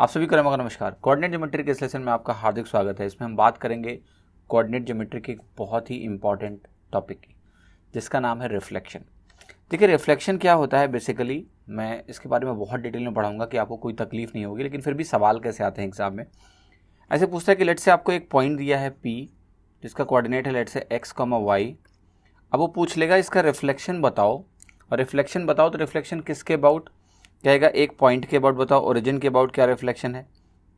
आप सभी को नमस्कार। कोऑर्डिनेट ज्योमेट्री के इस लेसन में आपका हार्दिक स्वागत है। इसमें हम बात करेंगे कोऑर्डिनेट ज्योमेट्री के एक बहुत ही इंपॉर्टेंट टॉपिक की, जिसका नाम है रिफ्लेक्शन। देखिए, रिफ्लेक्शन क्या होता है बेसिकली, मैं इसके बारे में बहुत डिटेल में पढ़ाऊंगा कि आपको कोई तकलीफ नहीं होगी, लेकिन फिर भी सवाल कैसे आते हैं एग्जाम में। ऐसे पूछता है कि लेट से आपको एक पॉइंट दिया है P, जिसका कोऑर्डिनेट है लेट से x, y। अब वो पूछ लेगा इसका रिफ्लेक्शन बताओ, और रिफ्लेक्शन बताओ तो रिफ्लेक्शन किसके अबाउट कहेगा, एक पॉइंट के अबाउट बताओ, ओरिजिन के अबाउट क्या रिफ्लेक्शन है,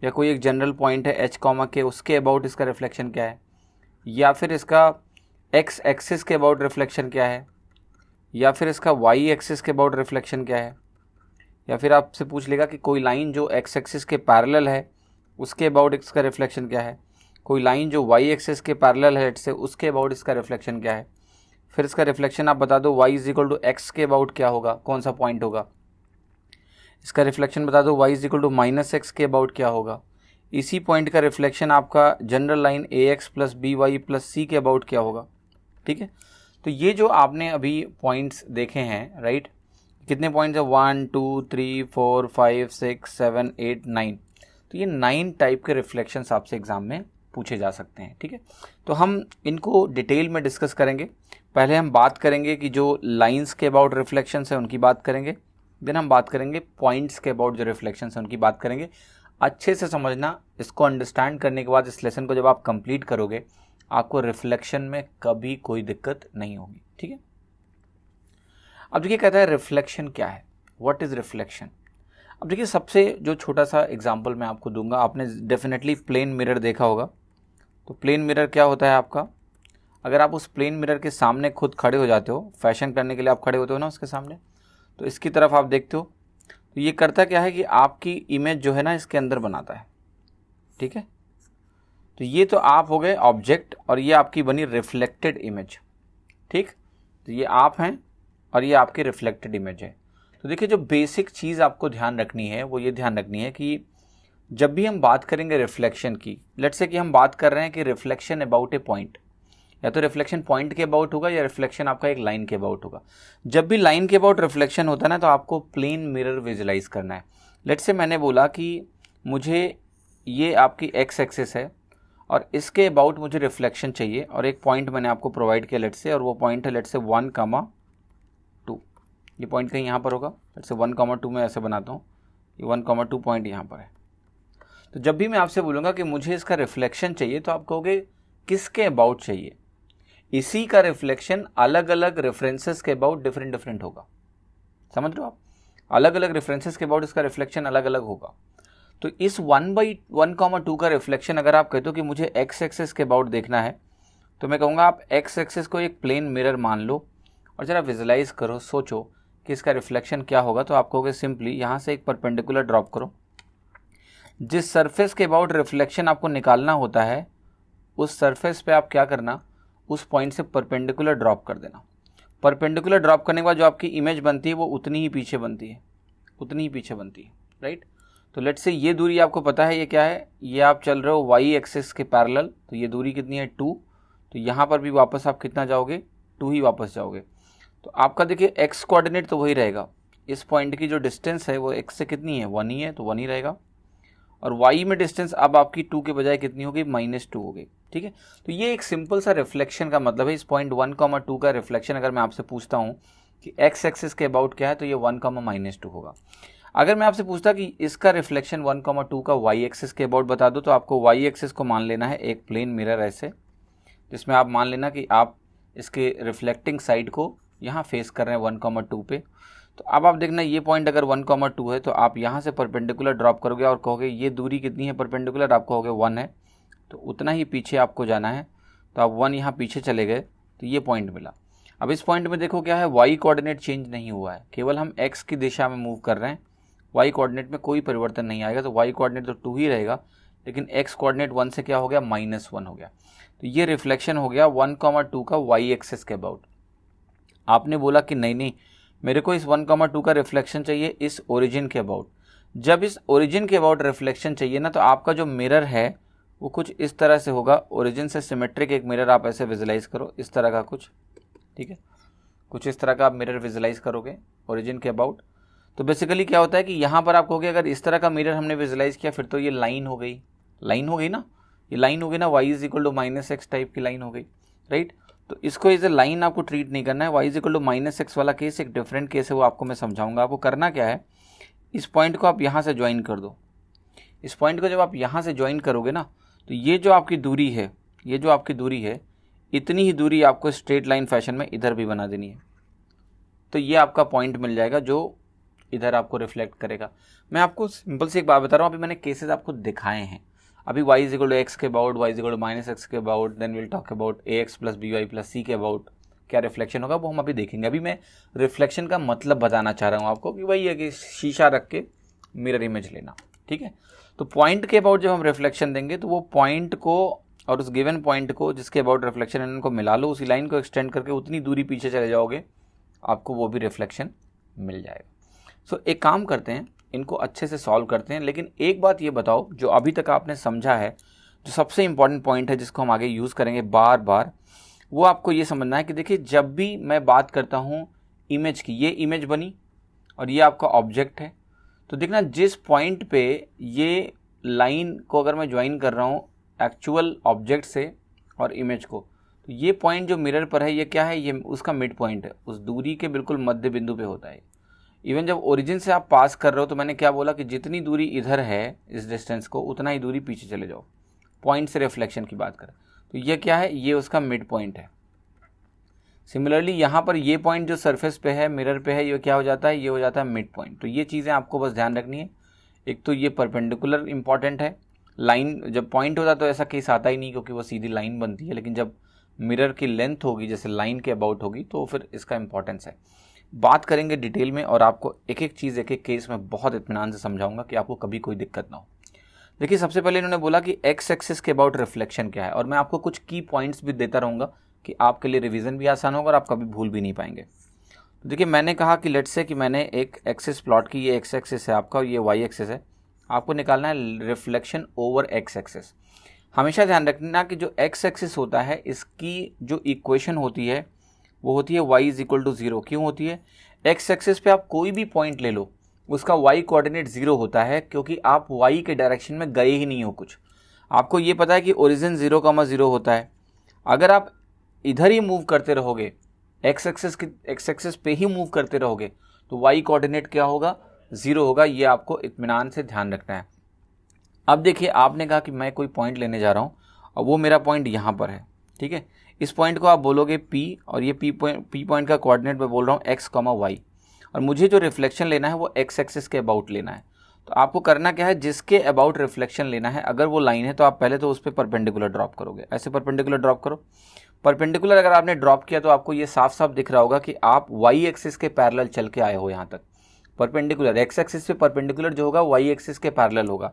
या कोई एक जनरल पॉइंट है h, के उसके अबाउट इसका रिफ्लेक्शन क्या है, या फिर इसका x एक्सिस के अबाउट रिफ्लेक्शन क्या है, या फिर इसका y एक्सिस के अबाउट रिफ्लेक्शन क्या है, या फिर आपसे पूछ लेगा कि कोई लाइन जो x एक्सिस के पैरेलल है उसके अबाउट इसका रिफ्लेक्शन क्या है, कोई लाइन जो y एक्सिस के पैरेलल है से उसके अबाउट इसका रिफ्लेक्शन क्या है। फिर इसका रिफ्लेक्शन आप बता दो y is equal to x के अबाउट क्या होगा, कौन सा पॉइंट होगा। इसका रिफ्लेक्शन बता दो y is equal to minus x के अबाउट क्या होगा। इसी पॉइंट का रिफ्लेक्शन आपका general line ax plus b y plus c के अबाउट क्या होगा। ठीक है, तो ये जो आपने अभी पॉइंट्स देखे हैं, राइट, कितने पॉइंट्स है, 1 2 3 4 5 6 7 8 9। तो ये 9 टाइप के रिफ्लेक्शंस आपसे एग्जाम में पूछे जा सकते हैं। ठीक है, तो हम इनको डिटेल में डिस्कस करेंगे। पहले हम बात करेंगे कि जो लाइंस के अबाउट रिफ्लेक्शंस है उनकी बात करेंगे, देन हम बात करेंगे पॉइंट्स के अबाउट जो रिफ्लेक्शंस है उनकी बात करेंगे। अच्छे से समझना, इसको अंडरस्टैंड करने के बाद इस लेसन को जब आप कंप्लीट करोगे आपको रिफ्लेक्शन में कभी कोई दिक्कत नहीं होगी। ठीक है, अब देखिए कहता है रिफ्लेक्शन क्या है, व्हाट इज रिफ्लेक्शन। अब देखिए, सबसे जो छोटा सा एग्जांपल मैं आपको दूंगा, आपने डेफिनेटली प्लेन मिरर देखा होगा। तो प्लेन मिरर क्या होता है आपका, अगर आप उस प्लेन मिरर के सामने खुद खड़े हो जाते हो, फैशन करने के लिए आप खड़े होते हो ना उसके सामने, तो इसकी तरफ आप देखते हो, तो ये करता क्या है कि आपकी इमेज जो है ना इसके अंदर बनाता है। ठीक है, तो ये तो आप हो गए ऑब्जेक्ट और ये आपकी बनी रिफ्लेक्टेड इमेज। ठीक, तो ये आप हैं और ये आपकी रिफ्लेक्टेड इमेज है। तो देखिए, जो बेसिक चीज़ आपको ध्यान रखनी है वो ये ध्यान रखनी है कि जब भी हम बात करेंगे रिफ्लेक्शन की, लेट्स से कि हम बात कर रहे हैं कि रिफ्लेक्शन अबाउट ए पॉइंट, या तो रिफ्लेक्शन पॉइंट के अबाउट होगा या रिफ्लेक्शन आपका एक लाइन के अबाउट होगा। जब भी लाइन के अबाउट रिफ्लेक्शन होता है ना, तो आपको प्लेन मिरर विजुलाइज करना है। लेट्स से मैंने बोला कि मुझे ये आपकी एक्स एक्सिस है और इसके अबाउट मुझे रिफ्लेक्शन चाहिए, और एक पॉइंट मैंने आपको प्रोवाइड किया लेट्स से, और वो पॉइंट है लेट्स से 1,2। ये पॉइंट कहीं यहाँ पर होगा, लेट्स से 1,2 में ऐसे बनाता हूँ, ये 1,2 पॉइंट यहाँ पर है। तो जब भी मैं आपसे बोलूँगा कि मुझे इसका रिफ्लेक्शन चाहिए, तो आप कहोगे किसके अबाउट चाहिए। इसी का रिफ्लेक्शन अलग अलग रेफरेंसेस के अबाउट डिफरेंट होगा। समझ रहे हो आप, अलग अलग रेफरेंसेस के अबाउट इसका रिफ्लेक्शन अलग अलग होगा। तो इस 1/1,2 का रिफ्लेक्शन अगर आप कहते हो कि मुझे एक्स एक्सिस के अबाउट देखना है, तो मैं कहूँगा आप एक्स एक्सिस को एक प्लेन मिरर मान लो और जरा विजुलाइज करो, सोचो कि इसका रिफ्लेक्शन क्या होगा। तो आप कहोगे सिंपली यहाँ से एक परपेंडिकुलर ड्रॉप करो, जिस सरफेस के अबाउट रिफ्लेक्शन आपको निकालना होता है उस सरफेस पे आप क्या करना, उस पॉइंट से परपेंडिकुलर ड्रॉप कर देना। परपेंडिकुलर ड्रॉप करने के बाद जो आपकी इमेज बनती है वो उतनी ही पीछे बनती है, उतनी ही पीछे बनती है, राइट। तो लेट्स से ये दूरी आपको पता है ये क्या है, ये आप चल रहे हो वाई एक्सिस के पैरेलल, तो ये दूरी कितनी है 2। तो यहाँ पर भी वापस आप कितना जाओगे, 2 ही वापस जाओगे। तो आपका देखिए एक्स कोऑर्डिनेट तो वही रहेगा, इस पॉइंट की जो डिस्टेंस है वो एक्स से कितनी है, 1 ही है, तो 1 ही रहेगा। और y में डिस्टेंस अब आपकी 2 के बजाय कितनी होगी, -2 हो गई। ठीक है, तो ये एक सिंपल सा रिफ्लेक्शन का मतलब है। इस पॉइंट 1,2 का रिफ्लेक्शन अगर मैं आपसे पूछता हूँ कि x एक्सिस के अबाउट क्या है, तो ये 1,-2 होगा। अगर मैं आपसे पूछता कि इसका रिफ्लेक्शन 1,2 का y एक्सिस के अबाउट बता दो, तो आपको y एक्सिस को मान लेना है एक प्लेन मिरर ऐसे, जिसमें आप मान लेना कि आप इसके रिफ्लेक्टिंग साइड को यहाँ फेस कर रहे हैं 1,2 पे। तो अब आप देखना, ये पॉइंट अगर 1,2 है तो आप यहाँ से परपेंडिकुलर ड्रॉप करोगे और कहोगे ये दूरी कितनी है परपेंडिकुलर, आप कहोगे 1 है, तो उतना ही पीछे आपको जाना है। तो आप 1 यहाँ पीछे चले गए, तो ये पॉइंट मिला। अब इस पॉइंट में देखो क्या है, वाई कोऑर्डिनेट चेंज नहीं हुआ है, केवल हम एक्स की दिशा में मूव कर रहे हैं, वाई कोऑर्डिनेट में कोई परिवर्तन नहीं आएगा। तो वाई कोऑर्डिनेट तो 2 ही रहेगा, लेकिन एक्स कोऑर्डिनेट 1 से क्या हो गया, -1 हो गया। तो ये रिफ्लेक्शन हो गया 1,2 का वाई एक्सिस के अबाउट। आपने बोला कि नहीं, मेरे को इस 1,2 का रिफ्लेक्शन चाहिए इस ओरिजिन के अबाउट। जब इस ओरिजिन के अबाउट रिफ्लेक्शन चाहिए ना, तो आपका जो मिरर है वो कुछ इस तरह से होगा, ओरिजिन से सिमेट्रिक एक मिरर आप ऐसे विजुलाइज करो, इस तरह का कुछ। ठीक है, कुछ इस तरह का आप मिरर विजुलाइज करोगे ओरिजिन के अबाउट। तो बेसिकली क्या होता है कि यहाँ पर आप कहोगे अगर इस तरह का मिरर हमने विजुलाइज किया फिर तो ये लाइन हो गई, लाइन हो गई ना, ये लाइन हो गई ना, y is equal to -x type की लाइन हो गई, राइट। तो इसको एज ए लाइन आपको ट्रीट नहीं करना है। y is equal to -x वाला केस एक डिफरेंट केस है, वो आपको मैं समझाऊंगा। आपको करना क्या है, इस पॉइंट को आप यहाँ से ज्वाइन कर दो। इस पॉइंट को जब आप यहाँ से ज्वाइन करोगे ना, तो ये जो आपकी दूरी है, ये जो आपकी दूरी है, इतनी ही दूरी आपको स्ट्रेट लाइन फैशन में इधर भी बना देनी है। तो ये आपका पॉइंट मिल जाएगा जो इधर आपको रिफ्लेक्ट करेगा। मैं आपको सिंपल सी एक बात बता रहा हूँ, अभी मैंने केसेस आपको दिखाए हैं। अभी y is equal to x के अबाउट, y is equal to -x के about, then will talk about ax plus by plus c के अबाउट क्या रिफ्लेक्शन होगा, वो हम अभी देखेंगे। अभी मैं रिफ्लेक्शन का मतलब बताना चाह रहा हूँ आपको कि वही है कि शीशा रख के मिरर इमेज लेना, ठीक है। तो पॉइंट के अबाउट जब हम रिफ्लेक्शन देंगे तो वो पॉइंट को और उस गिवन पॉइंट को जिसके अबाउट रिफ्लेक्शन है इनको मिला लो, उसी लाइन को एक्सटेंड करके उतनी दूरी पीछे चले जाओगे, आपको वो भी रिफ्लेक्शन मिल जाएगा। सो एक काम करते हैं, इनको अच्छे से सॉल्व करते हैं। लेकिन एक बात ये बताओ, जो अभी तक आपने समझा है, जो सबसे इंपॉर्टेंट पॉइंट है जिसको हम आगे यूज़ करेंगे बार बार, वो आपको ये समझना है कि देखिए जब भी मैं बात करता हूँ इमेज की, ये इमेज बनी और ये आपका ऑब्जेक्ट है, तो देखना जिस पॉइंट पे ये लाइन को अगर मैं ज्वाइन कर रहा हूँ एक्चुअल ऑब्जेक्ट से और इमेज को, तो ये पॉइंट जो मिरर पर है ये क्या है, ये उसका मिड पॉइंट है, उस दूरी के बिल्कुल मध्य बिंदु पे होता है। इवन जब ओरिजिन से आप पास कर रहे हो तो मैंने क्या बोला कि जितनी दूरी इधर है इस डिस्टेंस को, उतना ही दूरी पीछे चले जाओ। पॉइंट से रिफ्लेक्शन की बात करें तो ये क्या है, ये उसका मिड पॉइंट है। सिमिलरली यहाँ पर ये पॉइंट जो सरफेस पे है, मिरर पे है, ये क्या हो जाता है, ये हो जाता है मिड पॉइंट। तो ये चीज़ें आपको बस ध्यान रखनी है। एक तो ये परपेंडिकुलर इंपॉर्टेंट है, लाइन जब पॉइंट होता तो ऐसा केस आता ही नहीं क्योंकि वो सीधी लाइन बनती है, लेकिन जब मिरर की लेंथ होगी जैसे लाइन के अबाउट होगी तो फिर इसका इंपॉर्टेंस है। बात करेंगे डिटेल में और आपको एक एक चीज़ एक एक केस में बहुत इत्मीनान से समझाऊंगा कि आपको कभी कोई दिक्कत ना हो। देखिए सबसे पहले इन्होंने बोला कि एक्स एक्सिस के अबाउट रिफ्लेक्शन क्या है, और मैं आपको कुछ की पॉइंट्स भी देता रहूँगा कि आपके लिए रिवीजन भी आसान होगा और आप कभी भूल भी नहीं पाएंगे। तो देखिए मैंने कहा कि लेट्स से कि मैंने एक एक्सिस प्लॉट की, ये एक्स एक्सिस है आपका और ये वाई एक्सिस है। आपको निकालना है रिफ्लेक्शन ओवर एक्स एक्सिस। हमेशा ध्यान रखना कि जो एक्स एक्सिस होता है इसकी जो इक्वेशन होती है वो होती है y इज इक्वल टू 0। क्यों होती है, एक्स एक्सिस पे आप कोई भी पॉइंट ले लो उसका y कोऑर्डिनेट 0 होता है क्योंकि आप y के डायरेक्शन में गए ही नहीं हो कुछ। आपको ये पता है कि ओरिजिन 0,0 होता है। अगर आप इधर ही मूव करते रहोगे, एक्स एक्सिस पे ही मूव करते रहोगे तो y कोऑर्डिनेट क्या होगा, 0 होगा। ये आपको इत्मीनान से ध्यान रखना है। अब देखिए आपने कहा कि मैं कोई पॉइंट लेने जा रहा हूँ और वो मेरा पॉइंट यहाँ पर है, ठीक है। इस पॉइंट को आप बोलोगे P और ये P पॉइंट का कोऑर्डिनेट मैं बोल रहा हूँ x, y, और मुझे जो रिफ्लेक्शन लेना है वो x एक्सिस के अबाउट लेना है। तो आपको करना क्या है, जिसके अबाउट रिफ्लेक्शन लेना है अगर वो लाइन है तो आप पहले तो उस पर परपेंडिकुलर ड्रॉप करोगे। ऐसे परपेंडिकुलर ड्रॉप करो। परपेंडिकुलर अगर आपने ड्रॉप किया तो आपको ये साफ साफ दिख रहा होगा कि आप y एक्सिस के पैरेलल चल के आए हो यहाँ तक। परपेंडिकुलर x एक्सिस पे परपेंडिकुलर जो होगा y एक्सिस के पैरेलल होगा।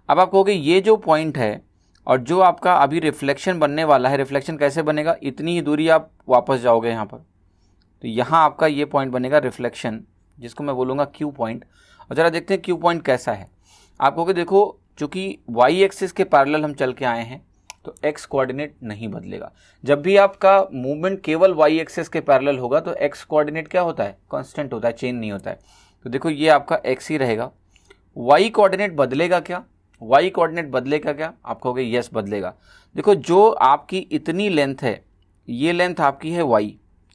अब आप कहोगे ये जो पॉइंट है और जो आपका अभी रिफ्लेक्शन बनने वाला है, रिफ्लेक्शन कैसे बनेगा, इतनी ही दूरी आप वापस जाओगे यहाँ पर, तो यहाँ आपका ये पॉइंट बनेगा रिफ्लेक्शन, जिसको मैं बोलूँगा क्यू पॉइंट। और ज़रा देखते हैं क्यू पॉइंट कैसा है। आप कहोगे देखो चूँकि y एक्सिस के पैरेलल हम चल के आए हैं तो x कोऑर्डिनेट नहीं बदलेगा। जब भी आपका मूवमेंट केवल y एक्सिस के पैरेलल होगा तो x कोऑर्डिनेट क्या होता है, कांस्टेंट होता है, चेंज नहीं होता है। तो देखो ये आपका x ही रहेगा। y कोऑर्डिनेट बदलेगा क्या, y कोऑर्डिनेट बदलेगा क्या, आप कहोगे यस बदलेगा। देखो जो आपकी इतनी लेंथ है, ये लेंथ आपकी है y,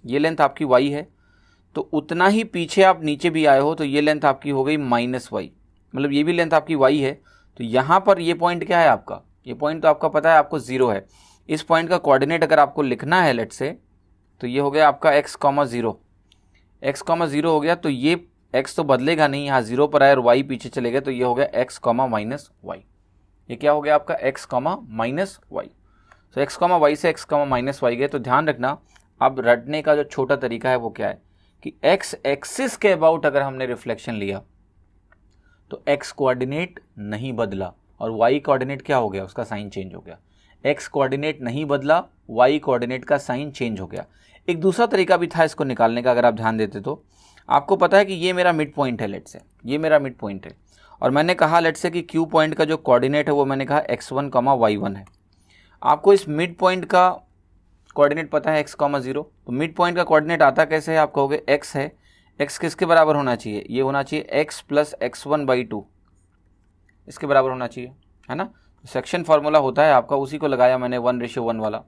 ये लेंथ आपकी y है, तो उतना ही पीछे आप नीचे भी आए हो तो ये लेंथ आपकी हो गई -y, मतलब ये भी लेंथ आपकी y है। तो यहाँ पर ये पॉइंट क्या है आपका, ये पॉइंट तो आपका पता है आपको 0 है। इस पॉइंट का कोऑर्डिनेट अगर आपको लिखना है लेट से, तो ये हो गया आपका x, 0, x, 0 हो गया। तो ये x तो बदलेगा नहीं, यहाँ 0 पर आया और y पीछे चले गए, तो ये हो गया x, -y। ये क्या हो गया आपका x, -y। तो x, y से x, -y गए। तो ध्यान रखना, अब रटने का जो छोटा तरीका है वो क्या है कि x एक्सिस के अबाउट अगर हमने रिफ्लेक्शन लिया तो x कोऑर्डिनेट नहीं बदला और y कोऑर्डिनेट क्या हो गया, उसका साइन चेंज हो गया। x कोऑर्डिनेट नहीं बदला, y कोऑर्डिनेट का साइन चेंज हो गया। एक दूसरा तरीका भी था इसको निकालने का, अगर आप ध्यान देते तो आपको पता है कि ये मेरा मिड पॉइंट है, लेट से ये मेरा मिड पॉइंट है और मैंने कहा लेट से कि क्यू पॉइंट का जो कोऑर्डिनेट है वो मैंने कहा x1, y1 है। आपको इस मिड पॉइंट का कोऑर्डिनेट पता है x, 0। तो मिड पॉइंट का कोऑर्डिनेट आता कैसे है, आप कहोगे x है, x किसके बराबर होना चाहिए, ये होना चाहिए x प्लस x1/2, इसके बराबर होना चाहिए, है ना। सेक्शन फार्मूला होता है आपका, उसी को लगाया मैंने 1:1 वाला,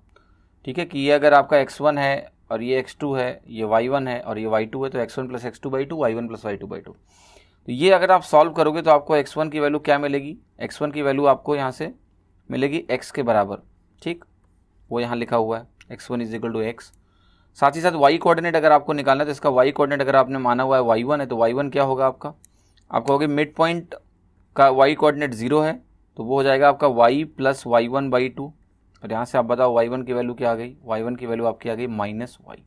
ठीक है, कि ये अगर आपका x1 है और ये x2 है, ये y1 है और ये y2 है, तो x1 plus x2/2, y1 plus y2/2। तो ये अगर आप सॉल्व करोगे तो आपको x1 की वैल्यू क्या मिलेगी, x1 की वैल्यू आपको यहाँ से मिलेगी x के बराबर, ठीक, वो यहाँ लिखा हुआ है x1 = x। साथ ही साथ y कोऑर्डिनेट अगर आपको निकालना है तो इसका y कोऑर्डिनेट अगर आपने माना हुआ है y1 है, तो y1 क्या होगा आपका, आप कहोगे मिड पॉइंट का y कोऑर्डिनेट 0 है, तो वो हो जाएगा आपका y प्लस y1/2, और यहाँ से आप बताओ y1 की वैल्यू क्या आ गई, y1 की वैल्यू आपकी आ गई -y,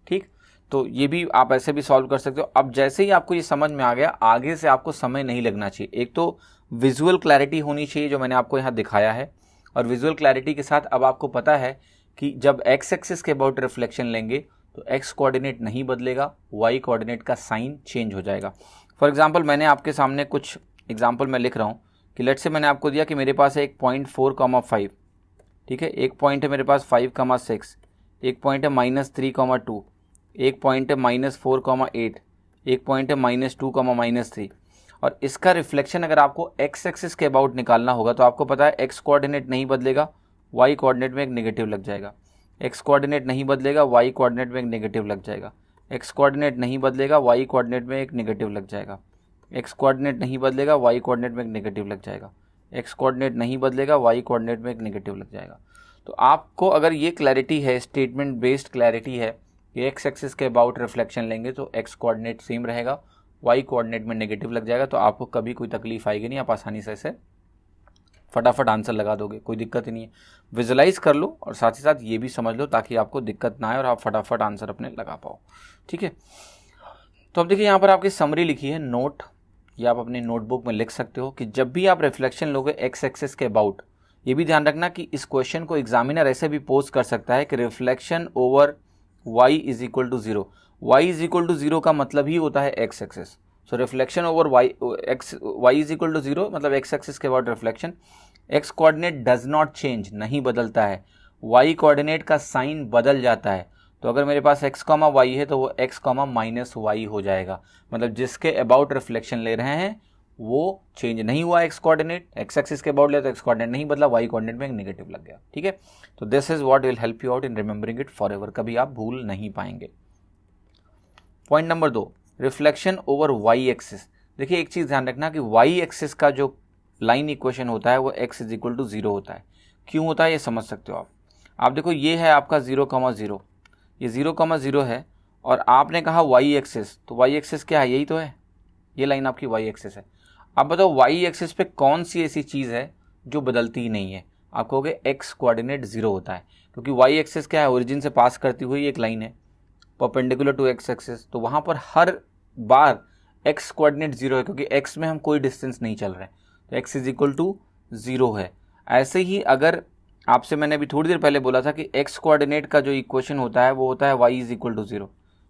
ठीक। तो ये भी आप ऐसे भी सॉल्व कर सकते हो। अब जैसे ही आपको ये समझ में आ गया, आगे से आपको समय नहीं लगना चाहिए। एक तो विजुअल क्लैरिटी होनी चाहिए जो मैंने आपको यहाँ दिखाया है, और विजुअल क्लैरिटी के साथ अब आपको पता है कि जब x एक्सिस के अबाउट रिफ्लेक्शन लेंगे तो x कोऑर्डिनेट नहीं बदलेगा, y कोऑर्डिनेट का साइन चेंज हो जाएगा। फॉर एग्जांपल मैंने आपके सामने कुछ एग्जांपल मैं लिख रहा हूँ कि लेट्स से मैंने आपको दिया कि मेरे पास है एक पॉइंट 4,5, ठीक है, एक पॉइंट है मेरे पास 5,6, एक पॉइंट है -3,2, एक पॉइंट है -4,8, एक पॉइंट है -2,3, और इसका रिफ्लेक्शन अगर आपको x एक्सिस के अबाउट निकालना होगा तो आपको पता है x कोऑर्डिनेट नहीं बदलेगा, y कोऑर्डिनेट में एक नेगेटिव लग जाएगा, x कोऑर्डिनेट नहीं बदलेगा, y कोऑर्डिनेट में एक नेगेटिव लग जाएगा, x कोऑर्डिनेट नहीं बदलेगा, y कोऑर्डिनेट में एक नेगेटिव लग जाएगा, x कोऑर्डिनेट नहीं बदलेगा, y कोऑर्डिनेट में एक नेगेटिव लग जाएगा, x कोऑर्डिनेट नहीं बदलेगा, y कोऑर्डिनेट में एक नेगेटिव लग जाएगा। तो आपको अगर ये क्लैरिटी है, स्टेटमेंट बेस्ड क्लैरिटी है कि x एक्सिस के अबाउट रिफ्लेक्शन लेंगे तो x कोऑर्डिनेट सेम रहेगा, y कोऑर्डिनेट में नेगेटिव लग जाएगा, तो आपको कभी कोई तकलीफ आएगी नहीं, आप आसानी से इसे फटाफट आंसर लगा दोगे, कोई दिक्कत ही नहीं है। विजुलाइज कर लो और साथ ही साथ ये भी समझ लो ताकि आपको दिक्कत ना आए और आप फटाफट आंसर अपने लगा पाओ, ठीक है। तो अब देखिए यहाँ पर आपकी समरी लिखी है, नोट, या आप अपने नोटबुक में लिख सकते हो कि जब भी आप रिफ्लेक्शन लोगे x एक्सिस के अबाउट, ये भी ध्यान रखना कि इस क्वेश्चन को एग्जामिनर ऐसे भी पोस्ट कर सकता है कि रिफ्लेक्शन ओवर y = 0, y = 0 का मतलब ही होता है x एक्सिस। सो रिफ्लेक्शन ओवर y = 0 मतलब x एक्सिस के about reflection, x coordinate does not change, नहीं बदलता है, y कोऑर्डिनेट का साइन बदल जाता है। तो अगर मेरे पास x, y है तो वो x, -y हो जाएगा, मतलब जिसके अबाउट रिफ्लेक्शन ले रहे हैं वो चेंज नहीं हुआ x कोऑर्डिनेट, x एक्सिस के अबाउट लिया तो x कोऑर्डिनेट नहीं बदला, y कोऑर्डिनेट में एक नेगेटिव लग गया, ठीक है। तो this is what will help you out in remembering it for ever, कभी आप भूल नहीं पाएंगे। Point number 2, reflection over y axis. देखिए एक चीज ध्यान रखना कि y एक्सिस का जो लाइन इक्वेशन होता है वो x = 0 होता है। क्यों होता है ये समझ सकते हो आप देखो ये है आपका 0,0, ये 0,0 है, और आपने कहा y एक्सिस, तो y एक्सिस क्या है, यही तो है, ये लाइन आपकी y एक्सिस है। अब बताओ y एक्सिस पे कौन सी ऐसी चीज़ है जो बदलती ही नहीं है, आप कहोगे x कोऑर्डिनेट 0 होता है, क्योंकि y एक्सिस क्या है, ओरिजिन से पास करती हुई एक लाइन है परपेंडिकुलर टू x एक्सिस, तो वहाँ पर हर बार x कोऑर्डिनेट 0 है, क्योंकि x में हम कोई डिस्टेंस नहीं चल रहे, तो x = 0 है। ऐसे ही अगर आपसे मैंने अभी थोड़ी देर पहले बोला था कि x कोऑर्डिनेट का जो इक्वेशन होता है वो होता है y = 0,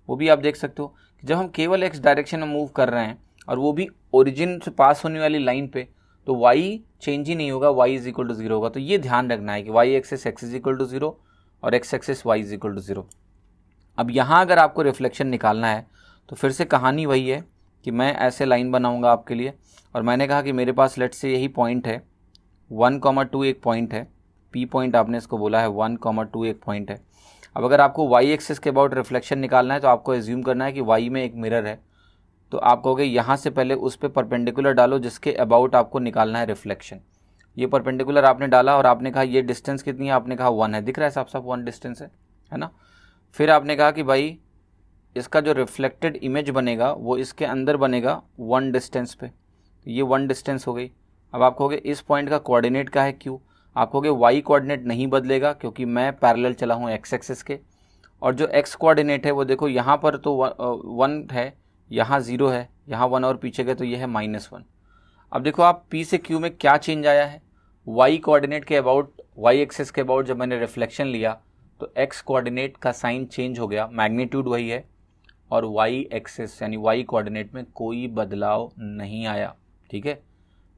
वो भी आप देख सकते हो कि जब हम केवल x डायरेक्शन में मूव कर रहे हैं और वो भी ओरिजिन से पास होने वाली लाइन पे, तो y चेंज ही नहीं होगा, y = 0 होगा। तो ये ध्यान रखना है कि y एक्सिस x = 0 और x एक्सिस y = 0। अब यहाँ अगर आपको रिफ्लेक्शन निकालना है तो फिर से कहानी वही है कि मैं ऐसे लाइन बनाऊंगा आपके लिए, और मैंने कहा कि मेरे पास लेट्स से यही पॉइंट है 1,2 एक पॉइंट है, P पॉइंट आपने इसको बोला है, 1,2 एक पॉइंट है। अब अगर आपको y एक्सिस के अबाउट रिफ्लेक्शन निकालना है तो आपको एज्यूम करना है कि y में एक मिरर है, तो आप कहोगे यहाँ से पहले उस पर परपेंडिकुलर डालो जिसके अबाउट आपको निकालना है रिफ्लेक्शन। ये परपेंडिकुलर आपने डाला और आपने कहा ये डिस्टेंस कितनी है, आपने कहा 1 है, दिख रहा है साफ साफ 1 डिस्टेंस है ना। फिर आपने कहा कि भाई इसका जो रिफ्लेक्टेड इमेज बनेगा वो इसके अंदर बनेगा 1 डिस्टेंस पे, तो ये 1 डिस्टेंस हो गई। अब आप कहोगे इस पॉइंट का कोऑर्डिनेट क्या है, क्यों, आप कहोगे y कोऑर्डिनेट नहीं बदलेगा क्योंकि मैं पैरेलल चला हूँ x एक्सिस के, और जो x कोऑर्डिनेट है वो देखो यहाँ पर तो 1 है, यहाँ 0 है, यहाँ 1 और पीछे गए तो ये है -1। अब देखो आप P से Q में क्या चेंज आया है, y कोऑर्डिनेट के अबाउट, y एक्सिस के अबाउट जब मैंने रिफ्लेक्शन लिया तो x कोऑर्डिनेट का साइन चेंज हो गया, मैग्नीट्यूड वही है, और y एक्सिस यानी y कोऑर्डिनेट में कोई बदलाव नहीं आया, ठीक है,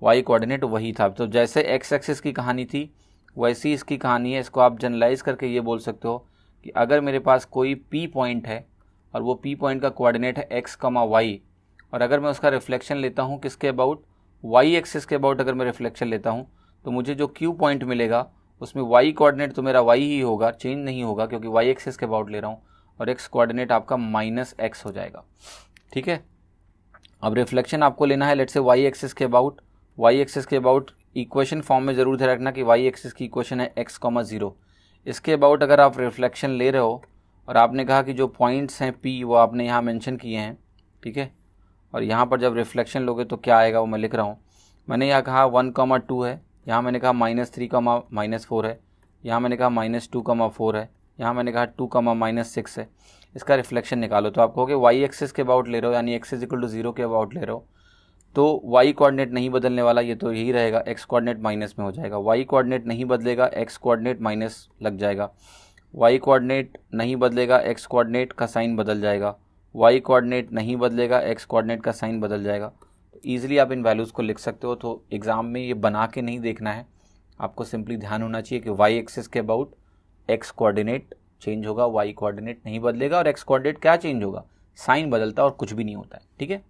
y कोऑर्डिनेट वही था। तो जैसे x एक्सिस की कहानी थी वैसी इसकी कहानी है। इसको आप जनरलाइज करके ये बोल सकते हो कि अगर मेरे पास कोई P पॉइंट है और वो P पॉइंट का कोऑर्डिनेट है x, y, और अगर मैं उसका रिफ्लेक्शन लेता हूँ किसके अबाउट, y एक्सिस के अबाउट अगर मैं रिफ्लेक्शन लेता हूँ तो मुझे जो Q पॉइंट मिलेगा उसमें y कोऑर्डिनेट तो मेरा y ही होगा, चेंज नहीं होगा क्योंकि y एक्सिस के अबाउट ले रहा हूँ, और x कोऑर्डिनेट आपका -x हो जाएगा। ठीक है, अब रिफ्लेक्शन आपको लेना है लेट्स से y एक्सिस के अबाउट, y एक्सिस के अबाउट इक्वेशन फॉर्म में ज़रूर ध्यान रखना कि y एक्सिस की इक्वेशन है x, 0। इसके अबाउट अगर आप रिफ्लेक्शन ले रहे हो और आपने कहा कि जो पॉइंट्स हैं P वो आपने यहाँ मेंशन किए हैं, ठीक है, और यहाँ पर जब रिफ्लेक्शन लोगे तो क्या आएगा वो मैं लिख रहा हूँ। मैंने यहाँ कहा 1, 2 है, यहाँ मैंने कहा -3, -4 है, यहाँ मैंने कहा -2, 4 है, यहाँ मैंने कहा 2, -6 है। इसका रिफ्लेक्शन निकालो तो आप कहोगे y एक्सिस के अबाउट ले रहे हो यानी x = 0 के अबाउट ले रहे हो तो y कोऑर्डिनेट नहीं बदलने वाला, ये तो यही रहेगा, x कोऑर्डिनेट माइनस में हो जाएगा, y कोऑर्डिनेट नहीं बदलेगा, x कोऑर्डिनेट माइनस लग जाएगा, y कोऑर्डिनेट नहीं बदलेगा, x कोऑर्डिनेट का साइन बदल जाएगा, y कोऑर्डिनेट नहीं बदलेगा, x कोऑर्डिनेट का साइन बदल जाएगा। तो ईजिली आप इन वैल्यूज़ को लिख सकते हो। तो एग्ज़ाम में ये बना के नहीं देखना है, आपको सिंपली ध्यान होना चाहिए कि y एक्सिस के अबाउट x कोऑर्डिनेट चेंज होगा, y कोऑर्डिनेट नहीं बदलेगा, और x कोऑर्डिनेट क्या चेंज होगा, साइन बदलता है और कुछ भी नहीं होता है। ठीक है,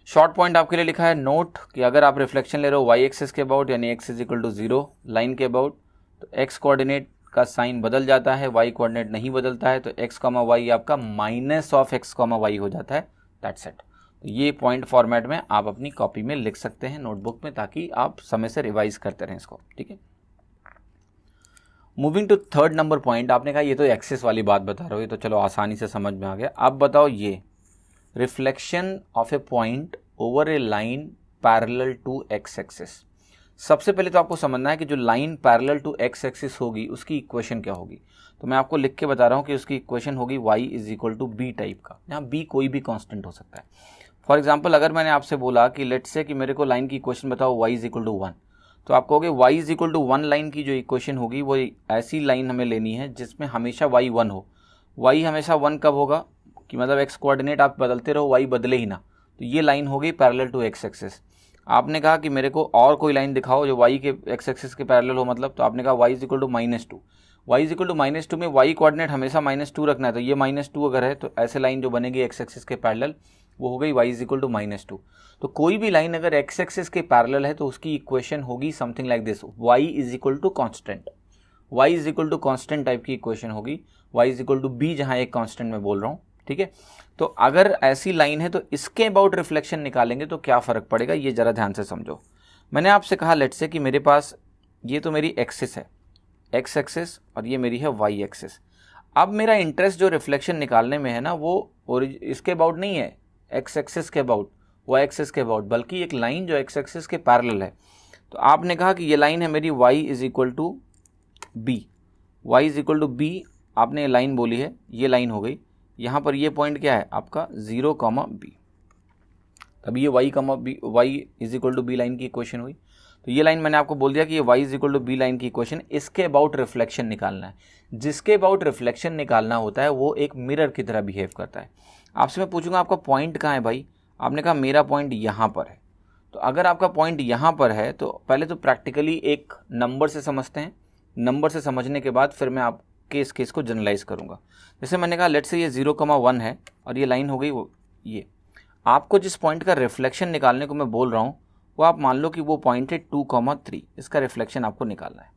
शॉर्ट पॉइंट आपके लिए लिखा है नोट कि अगर आप रिफ्लेक्शन ले रहे हो y एक्सिस के अबाउट यानी x = 0 लाइन के अबाउट तो x कोऑर्डिनेट का साइन बदल जाता है, y कोऑर्डिनेट नहीं बदलता है, तो x, y आपका -x, y हो जाता है। That's it. तो ये पॉइंट फॉर्मेट में आप अपनी कॉपी में लिख सकते हैं नोटबुक में, ताकि आप समय से रिवाइज करते रहें इसको। ठीक है, moving to third number point. आपने कहा ये तो एक्सिस वाली बात बता रहे हो, ये तो चलो आसानी से समझ में आ गया। अब बताओ ये reflection of a point over a line parallel to x axis. सबसे पहले तो आपको समझना है कि जो line parallel to x axis होगी उसकी इक्वेशन क्या होगी। तो मैं आपको लिख के बता रहा हूँ कि उसकी इक्वेशन होगी y = b टाइप का। यहाँ b कोई भी कांस्टेंट हो सकता है। फॉर एग्जांपल अगर मैंने आपसे बोला कि लेट्स से कि मेरे को लाइन की इक्वेशन बताओ y = 1, तो आप कहोगे y = 1 लाइन की जो इक्वेशन होगी वो ऐसी लाइन हमें लेनी है जिसमें हमेशा y 1 हो। y हमेशा 1 कब होगा कि मतलब x कोऑर्डिनेट आप बदलते रहो, y बदले ही ना, तो ये लाइन हो गई पैरेलल टू एक्स एक्सिस। आपने कहा कि मेरे को और कोई लाइन दिखाओ जो y के एक्स एक्सिस के पैरेलल हो, मतलब तो आपने कहा y = -2। y = -2 में y कोऑर्डिनेट हमेशा -2 रखना है, तो ये -2 अगर है तो ऐसे लाइन जो बनेगी एक्स एक्सिस के पैरेलल वो हो गई y = -2। तो कोई भी लाइन अगर एक्स एक्सिस के पैरेलल है तो उसकी इक्वेशन होगी something like this, y = constant. y = constant type की इक्वेशन होगी, y = b जहाँ एक कांस्टेंट में बोल रहा हूँ। ठीक है, तो अगर ऐसी लाइन है तो इसके अबाउट रिफ्लेक्शन निकालेंगे तो क्या फ़र्क पड़ेगा, ये ज़रा ध्यान से समझो। मैंने आपसे कहा लेट्स से कि मेरे पास ये तो मेरी एक्सिस है, एक्स एक्सिस, और ये मेरी है वाई एक्सिस। अब मेरा इंटरेस्ट जो रिफ्लेक्शन निकालने में है ना वो इसके अबाउट नहीं है एक्स एक्सिस के अबाउट, वाई एक्सिस के अबाउट, बल्कि एक लाइन जो एक्स एक्सिस के पैरेलल है। तो आपने कहा कि ये लाइन है मेरी y = b, y = b आपने लाइन बोली है, ये लाइन हो गई। यहाँ पर ये पॉइंट क्या है आपका 0, b, तब ये y, = b लाइन की इक्वेशन हुई। तो ये लाइन मैंने आपको बोल दिया कि ये y = b लाइन की इक्वेशन, इसके अबाउट रिफ्लेक्शन निकालना है। जिसके अबाउट रिफ्लेक्शन निकालना होता है वो एक मिरर की तरह बिहेव करता है। आपसे मैं पूछूंगा आपका पॉइंट कहाँ है भाई, आपने कहा मेरा पॉइंट यहाँ पर है। तो अगर आपका पॉइंट यहाँ पर है तो पहले तो प्रैक्टिकली एक नंबर से समझते हैं, नंबर से समझने के बाद फिर मैं आपके इस केस को जनरलाइज करूँगा। जैसे मैंने कहा लेट्स से ये 0, 1 है और ये लाइन हो गई वो ये। आपको जिस पॉइंट का रिफ्लेक्शन निकालने को मैं बोल रहा हूँ वो आप मान लो कि वो पॉइंट है 2, 3, इसका रिफ्लेक्शन आपको निकालना है।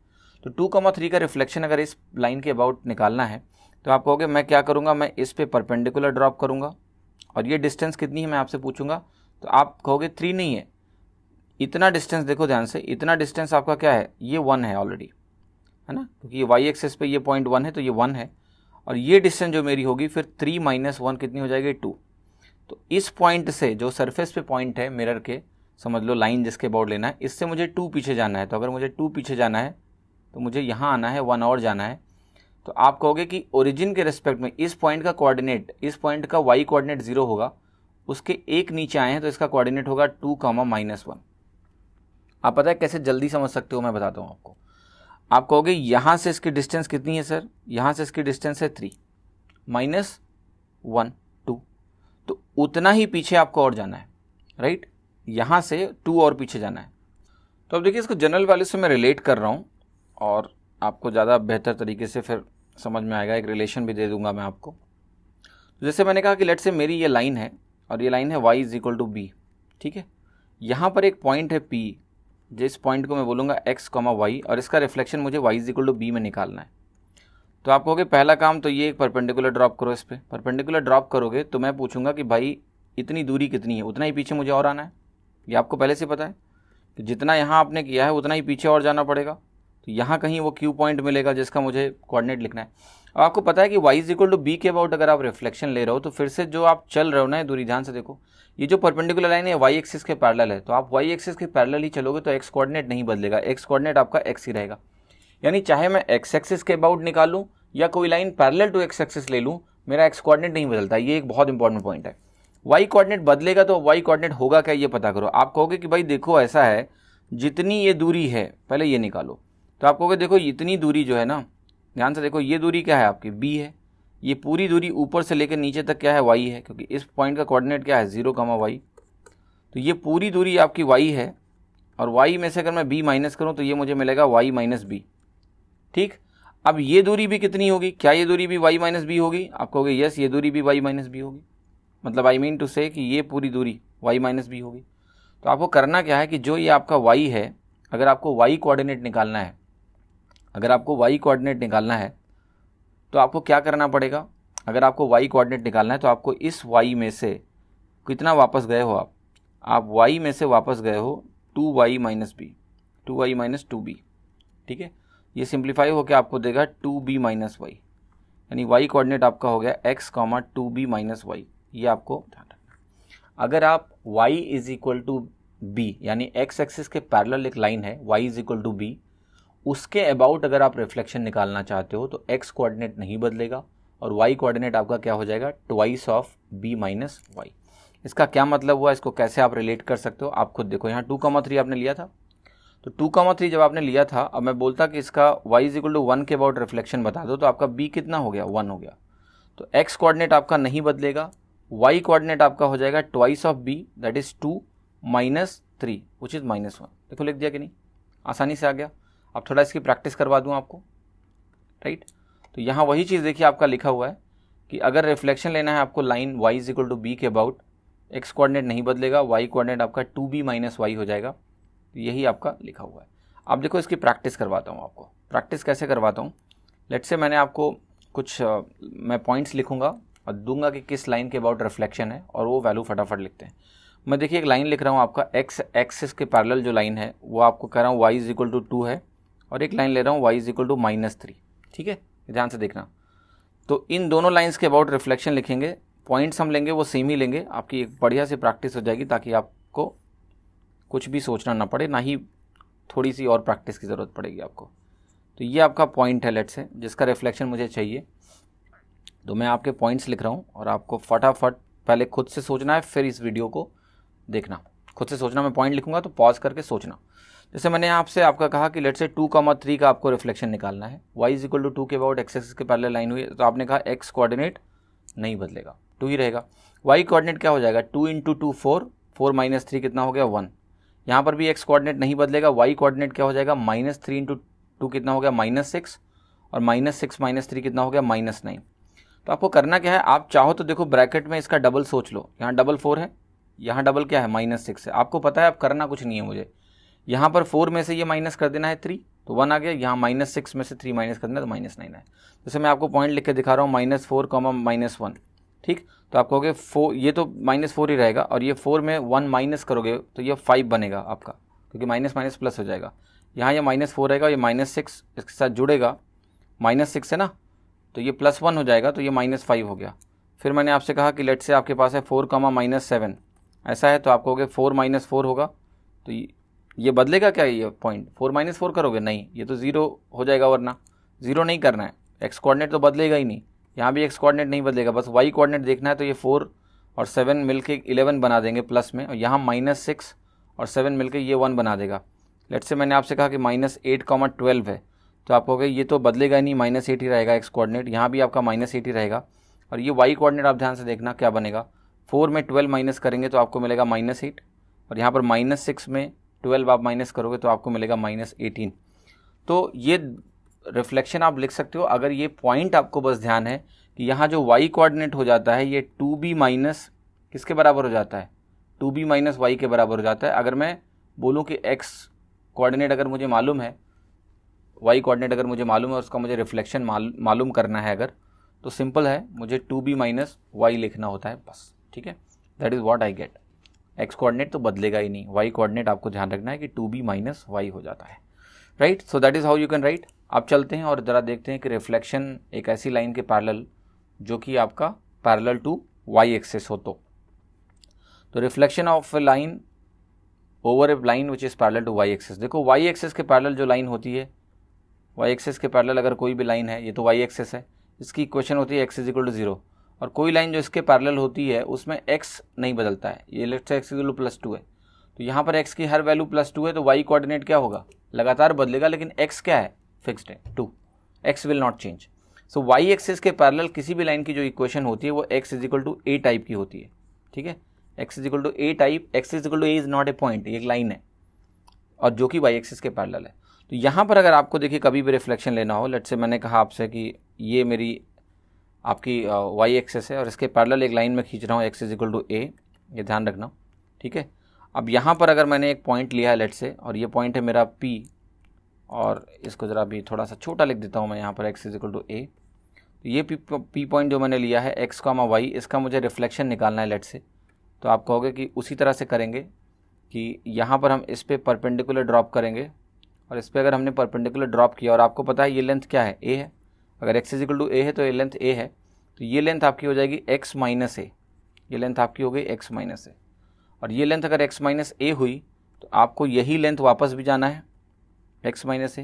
तो 2, 3 का रिफ्लेक्शन अगर इस लाइन के अबाउट निकालना है तो आप कहोगे मैं क्या करूँगा, मैं इस पे परपेंडिकुलर ड्रॉप करूँगा, और ये डिस्टेंस कितनी है मैं आपसे पूछूंगा, तो आप कहोगे 3 नहीं है, इतना डिस्टेंस देखो ध्यान से, इतना डिस्टेंस आपका क्या है, ये 1 है ऑलरेडी, है ना, क्योंकि ये वाई एक्सिस पे ये पॉइंट 1 है तो ये 1 है, और ये डिस्टेंस जो मेरी होगी फिर 3 - 1 कितनी हो जाएगी 2। तो इस पॉइंट से जो सरफेस पे पॉइंट है मिरर के, समझ लो लाइन जिसके अबाउट लेना है, इससे मुझे 2 पीछे जाना है। तो अगर मुझे 2 पीछे जाना है तो मुझे यहाँ आना है, 1 और जाना है। तो आप कहोगे कि ओरिजिन के रिस्पेक्ट में इस पॉइंट का कोऑर्डिनेट, इस पॉइंट का वाई कोऑर्डिनेट 0 होगा, उसके एक नीचे आए हैं तो इसका कोऑर्डिनेट होगा 2, -1। आप पता है कैसे जल्दी समझ सकते हो, मैं बताता हूँ आपको। आप कहोगे यहाँ से इसकी डिस्टेंस कितनी है सर, यहाँ से इसकी डिस्टेंस है 3 -1 2, तो उतना ही पीछे आपको और जाना है, राइट, यहाँ से 2 और पीछे जाना है। तो अब देखिए इसको जनरल वैल्यू से मैं रिलेट कर रहा हूँ और आपको ज़्यादा बेहतर तरीके से फिर समझ में आएगा। एक रिलेशन भी दे दूंगा मैं आपको। जैसे मैंने कहा कि लेट से मेरी ये लाइन है और ये लाइन है y is equal to b, ठीक है। यहाँ पर एक पॉइंट है P, जिस पॉइंट को मैं बोलूँगा x, y, और इसका रिफ्लेक्शन मुझे y is equal to b में निकालना है। तो आप कहोगे पहला काम तो ये एक परपेंडिकुलर ड्रॉप करो, इस पर परपेंडिकुलर ड्रॉप करोगे तो मैं पूछूंगा कि भाई इतनी दूरी कितनी है, उतना ही पीछे मुझे और आना है। ये आपको पहले से पता है कि जितना यहाँ आपने किया है उतना ही पीछे और जाना पड़ेगा। तो यहाँ कहीं वो Q पॉइंट मिलेगा जिसका मुझे कोऑर्डिनेट लिखना है। अब आपको पता है कि y is equal to b के अबाउट अगर आप रिफ्लेक्शन ले रहे हो तो फिर से जो आप चल रहे हो ना, दूरी ध्यान से देखो, ये जो परपेंडिकुलर लाइन है y एक्सिस के पैरेलल है, तो आप y एक्सिस के पैरेलल ही चलोगे तो x कोऑर्डिनेट नहीं बदलेगा, x कोऑर्डिनेट आपका x ही रहेगा। यानी चाहे मैं x एक्सिस के अबाउट निकालूं या कोई line parallel to x axis ले लूं, मेरा x कोऑर्डिनेट नहीं बदलता। ये एक बहुत इंपॉर्टेंट पॉइंट है। y कोऑर्डिनेट बदलेगा तो y कोऑर्डिनेट होगा क्या, ये पता करो। आप कहोगे कि भाई देखो ऐसा है, जितनी ये दूरी है पहले ये निकालो, तो आप कहोगे देखो इतनी दूरी जो है ना, ध्यान से देखो, ये दूरी क्या है आपकी b है, ये पूरी दूरी ऊपर से लेकर नीचे तक क्या है y है, क्योंकि इस पॉइंट का कोऑर्डिनेट क्या है 0, y। तो ये पूरी दूरी आपकी y है और y में से अगर मैं b माइनस करूँ तो ये मुझे मिलेगा y माइनस बी, ठीक। अब ये दूरी भी कितनी होगी, क्या ये दूरी भी y माइनस बी होगी? आप कहोगे यस, ये दूरी भी y माइनस बी होगी, मतलब आई मीन टू से कि ये पूरी दूरी y माइनस बी होगी। तो आपको करना क्या है कि जो ये आपका y है, अगर आपको y कोऑर्डिनेट निकालना है, अगर आपको y कोऑर्डिनेट निकालना है तो आपको क्या करना पड़ेगा? अगर आपको y कोऑर्डिनेट निकालना है तो आपको इस y में से कितना वापस गए हो आप y में से वापस गए हो 2y minus B, 2y minus 2b, ठीक है। ये सिंप्लीफाई होकर आपको देगा 2b माइनस वाई, यानी y कोऑर्डिनेट आपका हो गया x, 2b माइनस वाई। ये आपको ध्यान रखना। अगर आप y is equal to b, यानी x एक्सिस के पैरेलल एक लाइन है y is equal to b, उसके अबाउट अगर आप रिफ्लेक्शन निकालना चाहते हो तो x कोऑर्डिनेट नहीं बदलेगा और y कोऑर्डिनेट आपका क्या हो जाएगा, twice of b minus y. इसका क्या मतलब हुआ, इसको कैसे आप रिलेट कर सकते हो आप खुद देखो। यहाँ 2,3 आपने लिया था, तो 2,3 जब आपने लिया था, अब मैं बोलता कि इसका y इज इक्वल टू 1 के अबाउट रिफ्लेक्शन बता दो, तो आपका b कितना हो गया, 1 हो गया। तो x कोऑर्डिनेट आपका नहीं बदलेगा, y कोऑर्डिनेट आपका हो जाएगा twice of b, that is 2 minus 3 which is -1। देखो लिख दिया कि नहीं, आसानी से आ गया। अब थोड़ा इसकी प्रैक्टिस करवा दूं आपको, राइट। तो यहाँ वही चीज़ देखिए आपका लिखा हुआ है कि अगर रिफ्लेक्शन लेना है आपको line y is equal to b के अबाउट, x कोऑर्डिनेट नहीं बदलेगा, y कोऑर्डिनेट आपका 2b माइनस वाई हो जाएगा। यही आपका लिखा हुआ है। अब देखो इसकी प्रैक्टिस करवाता हूँ आपको। प्रैक्टिस कैसे करवाता हूँ, लेट्स से मैंने आपको कुछ मैं पॉइंट्स लिखूंगा और दूंगा कि किस लाइन के अबाउट रिफ्लेक्शन है, और वो वैल्यू फटाफट लिखते हैं। मैं देखिए एक लाइन लिख रहा हूँ आपका x एक्सिस के पैरेलल जो लाइन है वो आपको कह रहा हूँ y इज इक्वल टू 2 है, और एक लाइन ले रहा हूँ y इज इक्वल टू -3, ठीक है, ध्यान से देखना। तो इन दोनों लाइन्स के अबाउट रिफ्लेक्शन लिखेंगे, पॉइंट्स हम लेंगे वो सेम ही लेंगे, आपकी एक बढ़िया सी प्रैक्टिस हो जाएगी ताकि आपको कुछ भी सोचना ना पड़े, ना ही थोड़ी सी और प्रैक्टिस की ज़रूरत पड़ेगी आपको। तो ये आपका पॉइंट है लेट्स से, जिसका रिफ्लेक्शन मुझे चाहिए। तो मैं आपके पॉइंट्स लिख रहा हूँ और आपको फटाफट पहले खुद से सोचना है, फिर इस वीडियो को देखना। खुद से सोचना, मैं पॉइंट लिखूंगा तो पॉज करके सोचना। जैसे मैंने आपसे आपका कहा कि लेट्स से 2,3 का आपको रिफ्लेक्शन निकालना है, y इज इक्वल टू 2 के अबाउट x एक्सिस के पैरेलल लाइन हुई, तो आपने कहा x कोऑर्डिनेट नहीं बदलेगा, 2 ही रहेगा। y कोऑर्डिनेट क्या हो जाएगा, 2 इंटू 2 4, 4 माइनस 3 कितना हो गया, 1। यहाँ पर भी x कोऑर्डिनेट नहीं बदलेगा, y कोऑर्डिनेट क्या हो जाएगा, -3 इंटू 2 कितना हो गया, -6, और -6 माइनस 3 कितना हो गया, -9। तो आपको करना क्या है, आप चाहो तो देखो ब्रैकेट में इसका डबल सोच लो, यहाँ डबल 4 है, यहाँ डबल क्या है, -6 है। आपको पता है आप करना कुछ नहीं है मुझे, यहाँ पर 4 में से ये माइनस कर देना है 3, तो 1 आ गया, यहाँ -6 में से 3 माइनस कर देना तो -9 है। जैसे मैं आपको पॉइंट लिख के दिखा रहा हूँ, -4, -1, ठीक। तो आप कहोगे 4, ये तो -4 ही रहेगा, और ये 4 में 1 माइनस करोगे तो ये 5 बनेगा आपका, क्योंकि माइनस माइनस प्लस हो जाएगा। यहाँ ये -4 रहेगा, ये -6 इसके साथ जुड़ेगा, -6 है ना, तो ये +1 हो जाएगा, तो ये -5 हो गया। फिर मैंने आपसे कहा कि लेट से आपके पास है 4, -7, ऐसा है, तो आप कहोगे 4 - 4 होगा, तो ये बदलेगा क्या, ये पॉइंट 4 - 4 करोगे, नहीं, ये तो 0 हो जाएगा, वरना 0 नहीं करना है, x कोऑर्डिनेट तो बदलेगा ही नहीं, यहाँ भी x कोऑर्डिनेट नहीं बदलेगा, बस y कोऑर्डिनेट देखना है। तो ये 4 और 7 मिलके 11 बना देंगे प्लस में, और यहाँ -6 और 7 मिलके ये 1 बना देगा। लेट्स से मैंने आपसे कहा कि -8, 12 है, तो आप कहोगे ये तो बदलेगा ही नहीं, -8 ही रहेगा x कोऑर्डिनेट, यहाँ भी आपका -8 ही रहेगा। और ये y कोऑर्डिनेट आप ध्यान से देखना क्या बनेगा, 4 में 12 माइनस करेंगे तो आपको मिलेगा -8, और यहाँ पर -6 में 12 आप माइनस करोगे तो आपको मिलेगा -18। तो ये रिफ्लेक्शन आप लिख सकते हो, अगर ये पॉइंट आपको बस ध्यान है कि यहाँ जो y कोऑर्डिनेट हो जाता है ये 2b माइनस किसके बराबर हो जाता है, 2b माइनस वाई के बराबर हो जाता है। अगर मैं बोलूँ कि x कोऑर्डिनेट अगर मुझे मालूम है, y कोऑर्डिनेट अगर मुझे मालूम है, उसका मुझे रिफ्लेक्शन मालूम करना है अगर, तो सिंपल है, मुझे 2b माइनस वाई लिखना होता है बस, ठीक है। That is what I get. x coordinate तो बदलेगा ही नहीं, y कोऑर्डिनेट आपको ध्यान रखना है कि 2b माइनस वाई हो जाता है, right. So that is how you can write. अब चलते हैं और ज़रा देखते हैं कि रिफ्लेक्शन एक ऐसी लाइन के पैरेलल जो कि आपका पैरेलल टू y एक्सिस हो तो reflection of a line over a line which is parallel to y axis. देखो y एक्सिस के पैरेलल जो लाइन होती है, y एक्सिस के पैरेलल अगर कोई भी लाइन है, ये तो y एक्सिस है, इसकी इक्वेशन होती है x इज इक्वल टू 0, और कोई लाइन जो इसके पैरेलल होती है उसमें x नहीं बदलता है, ये let's say x is equal to +2 है, तो यहाँ पर x की हर वैल्यू +2 है, तो y कोऑर्डिनेट क्या होगा, लगातार बदलेगा, लेकिन x क्या है, फिक्स्ड है 2, x will not change. So y axis के पैरेलल किसी भी लाइन की जो इक्वेशन होती है वो x is equal to a type की होती है, ठीक है। x is equal to a type, x is equal to a is not a point, ये एक लाइन है और जो कि y एक्सिस के पैरेलल है। तो यहाँ पर अगर आपको देखिए कभी भी रिफ्लेक्शन लेना हो, लेट्स से मैंने कहा आपसे कि ये मेरी आपकी y एक्सिस है और इसके पैरेलल एक लाइन में खींच रहा हूँ x is equal to a, ये ध्यान रखना, ठीक है। अब यहाँ पर अगर मैंने एक पॉइंट लिया है लेट्स से, और ये पॉइंट है मेरा p, और इसको ज़रा भी थोड़ा सा छोटा लिख देता हूँ मैं यहाँ पर x is equal to a। तो ये p पॉइंट जो मैंने लिया है x, y, इसका मुझे रिफ्लेक्शन निकालना है लेट्स से, तो आप कहोगे कि उसी तरह से करेंगे कि यहाँ पर हम इस पर परपेंडिकुलर ड्रॉप करेंगे, और इस पर अगर हमने परपेंडिकुलर ड्रॉप किया और आपको पता है ये लेंथ क्या है, a है, अगर x is equal to a है तो ये लेंथ a है, तो ये लेंथ आपकी हो जाएगी x माइनस a, ये लेंथ आपकी हो गई x माइनस a, और ये लेंथ अगर x माइनस a हुई तो आपको यही लेंथ वापस भी जाना है x माइनस a,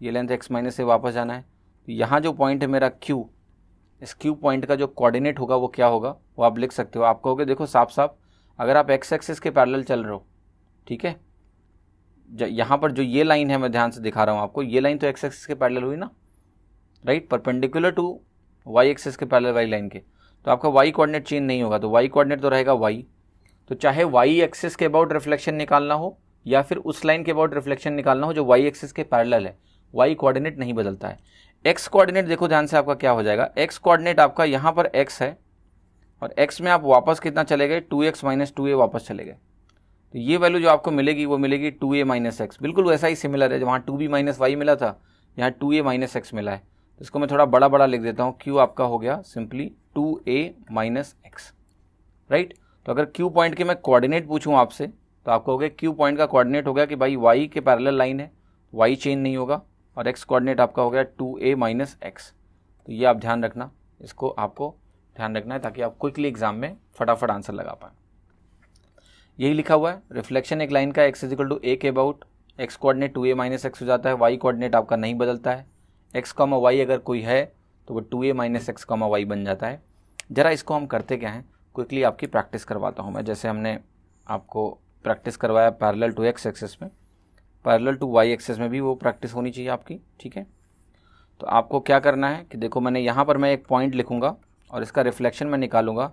ये लेंथ x माइनस a वापस जाना है। तो यहाँ जो पॉइंट है मेरा q, इस q पॉइंट का जो कोऑर्डिनेट होगा वो क्या होगा, वो आप लिख सकते हो। आप कहोगे देखो साफ साफ, अगर आप x एक्सिस के पैरेलल चल रहे हो, ठीक है, यहाँ पर जो ये लाइन है मैं ध्यान से दिखा रहा हूँ आपको, ये लाइन तो x एक्सिस के पैरेलल हुई ना, right, perpendicular to y axis के पैरेलल वाली लाइन के, तो आपका y कोऑर्डिनेट चेंज नहीं होगा, तो y कोऑर्डिनेट तो रहेगा y। तो चाहे y एक्सिस के अबाउट रिफ्लेक्शन निकालना हो या फिर उस लाइन के अबाउट रिफ्लेक्शन निकालना हो जो y एक्सिस के पैरेलल है, y कोऑर्डिनेट नहीं बदलता है। x कोऑर्डिनेट देखो ध्यान से आपका क्या हो जाएगा, x कोऑर्डिनेट आपका यहाँ पर x है, और x में आप वापस कितना चले गए, 2x माइनस 2a वापस चले गए, तो ये वैल्यू जो आपको मिलेगी वो मिलेगी 2a माइनस एक्स, बिल्कुल वैसा ही सिमिलर है, वहाँ 2b माइनस वाई मिला था, यहाँ 2a माइनस एक्स मिला है, तो इसको मैं थोड़ा बड़ा बड़ा लिख देता हूँ, q आपका हो गया simply 2a minus x, right. तो अगर q पॉइंट के मैं कोऑर्डिनेट पूछूँ आपसे, तो आपको हो गया q पॉइंट का कोऑर्डिनेट हो गया कि भाई y के पैरेलल लाइन है, y चेंज नहीं होगा, और x कोऑर्डिनेट आपका हो गया 2a माइनस एक्स। तो ये आप ध्यान रखना, इसको आपको ध्यान रखना है ताकि आप क्विकली एग्जाम में फटाफट आंसर लगा पाएँ। यही लिखा हुआ है, रिफ्लेक्शन एक लाइन का x is equal to a के about, x coordinate 2a minus x हो जाता है, y कोऑर्डिनेट आपका नहीं बदलता है, x, y अगर कोई है तो वो 2a माइनस एक्स, y बन जाता है। ज़रा इसको हम करते क्या हैं, क्विकली आपकी प्रैक्टिस करवाता हूँ मैं, जैसे हमने आपको प्रैक्टिस करवाया पैरेलल टू x एक्सिस में, पैरेलल टू y एक्सिस में भी वो प्रैक्टिस होनी चाहिए आपकी, ठीक है। तो आपको क्या करना है कि देखो मैंने यहाँ पर मैं एक पॉइंट लिखूँगा और इसका रिफ्लेक्शन मैं निकालूंगा,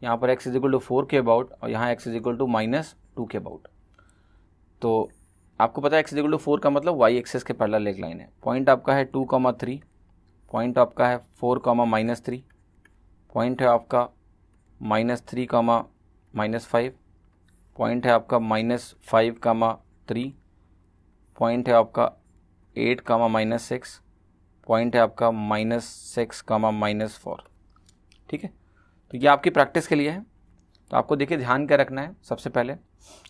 यहाँ पर x इज इक्वल टू 4 के अबाउट और यहाँ x इज इक्वल टू -2 के अबाउट। तो आपको पता है x इज इक्वल टू 4 का मतलब y एक्सिस के पैरेलल एक लाइन है। पॉइंट आपका है 2,3, पॉइंट आपका है 4,-3, पॉइंट है आपका -3,-5, पॉइंट है आपका -5,3, पॉइंट है आपका 8,-6, पॉइंट है आपका -6,-4, ठीक है। तो ये आपकी प्रैक्टिस के लिए है। तो आपको देखिए ध्यान क्या रखना है सबसे पहले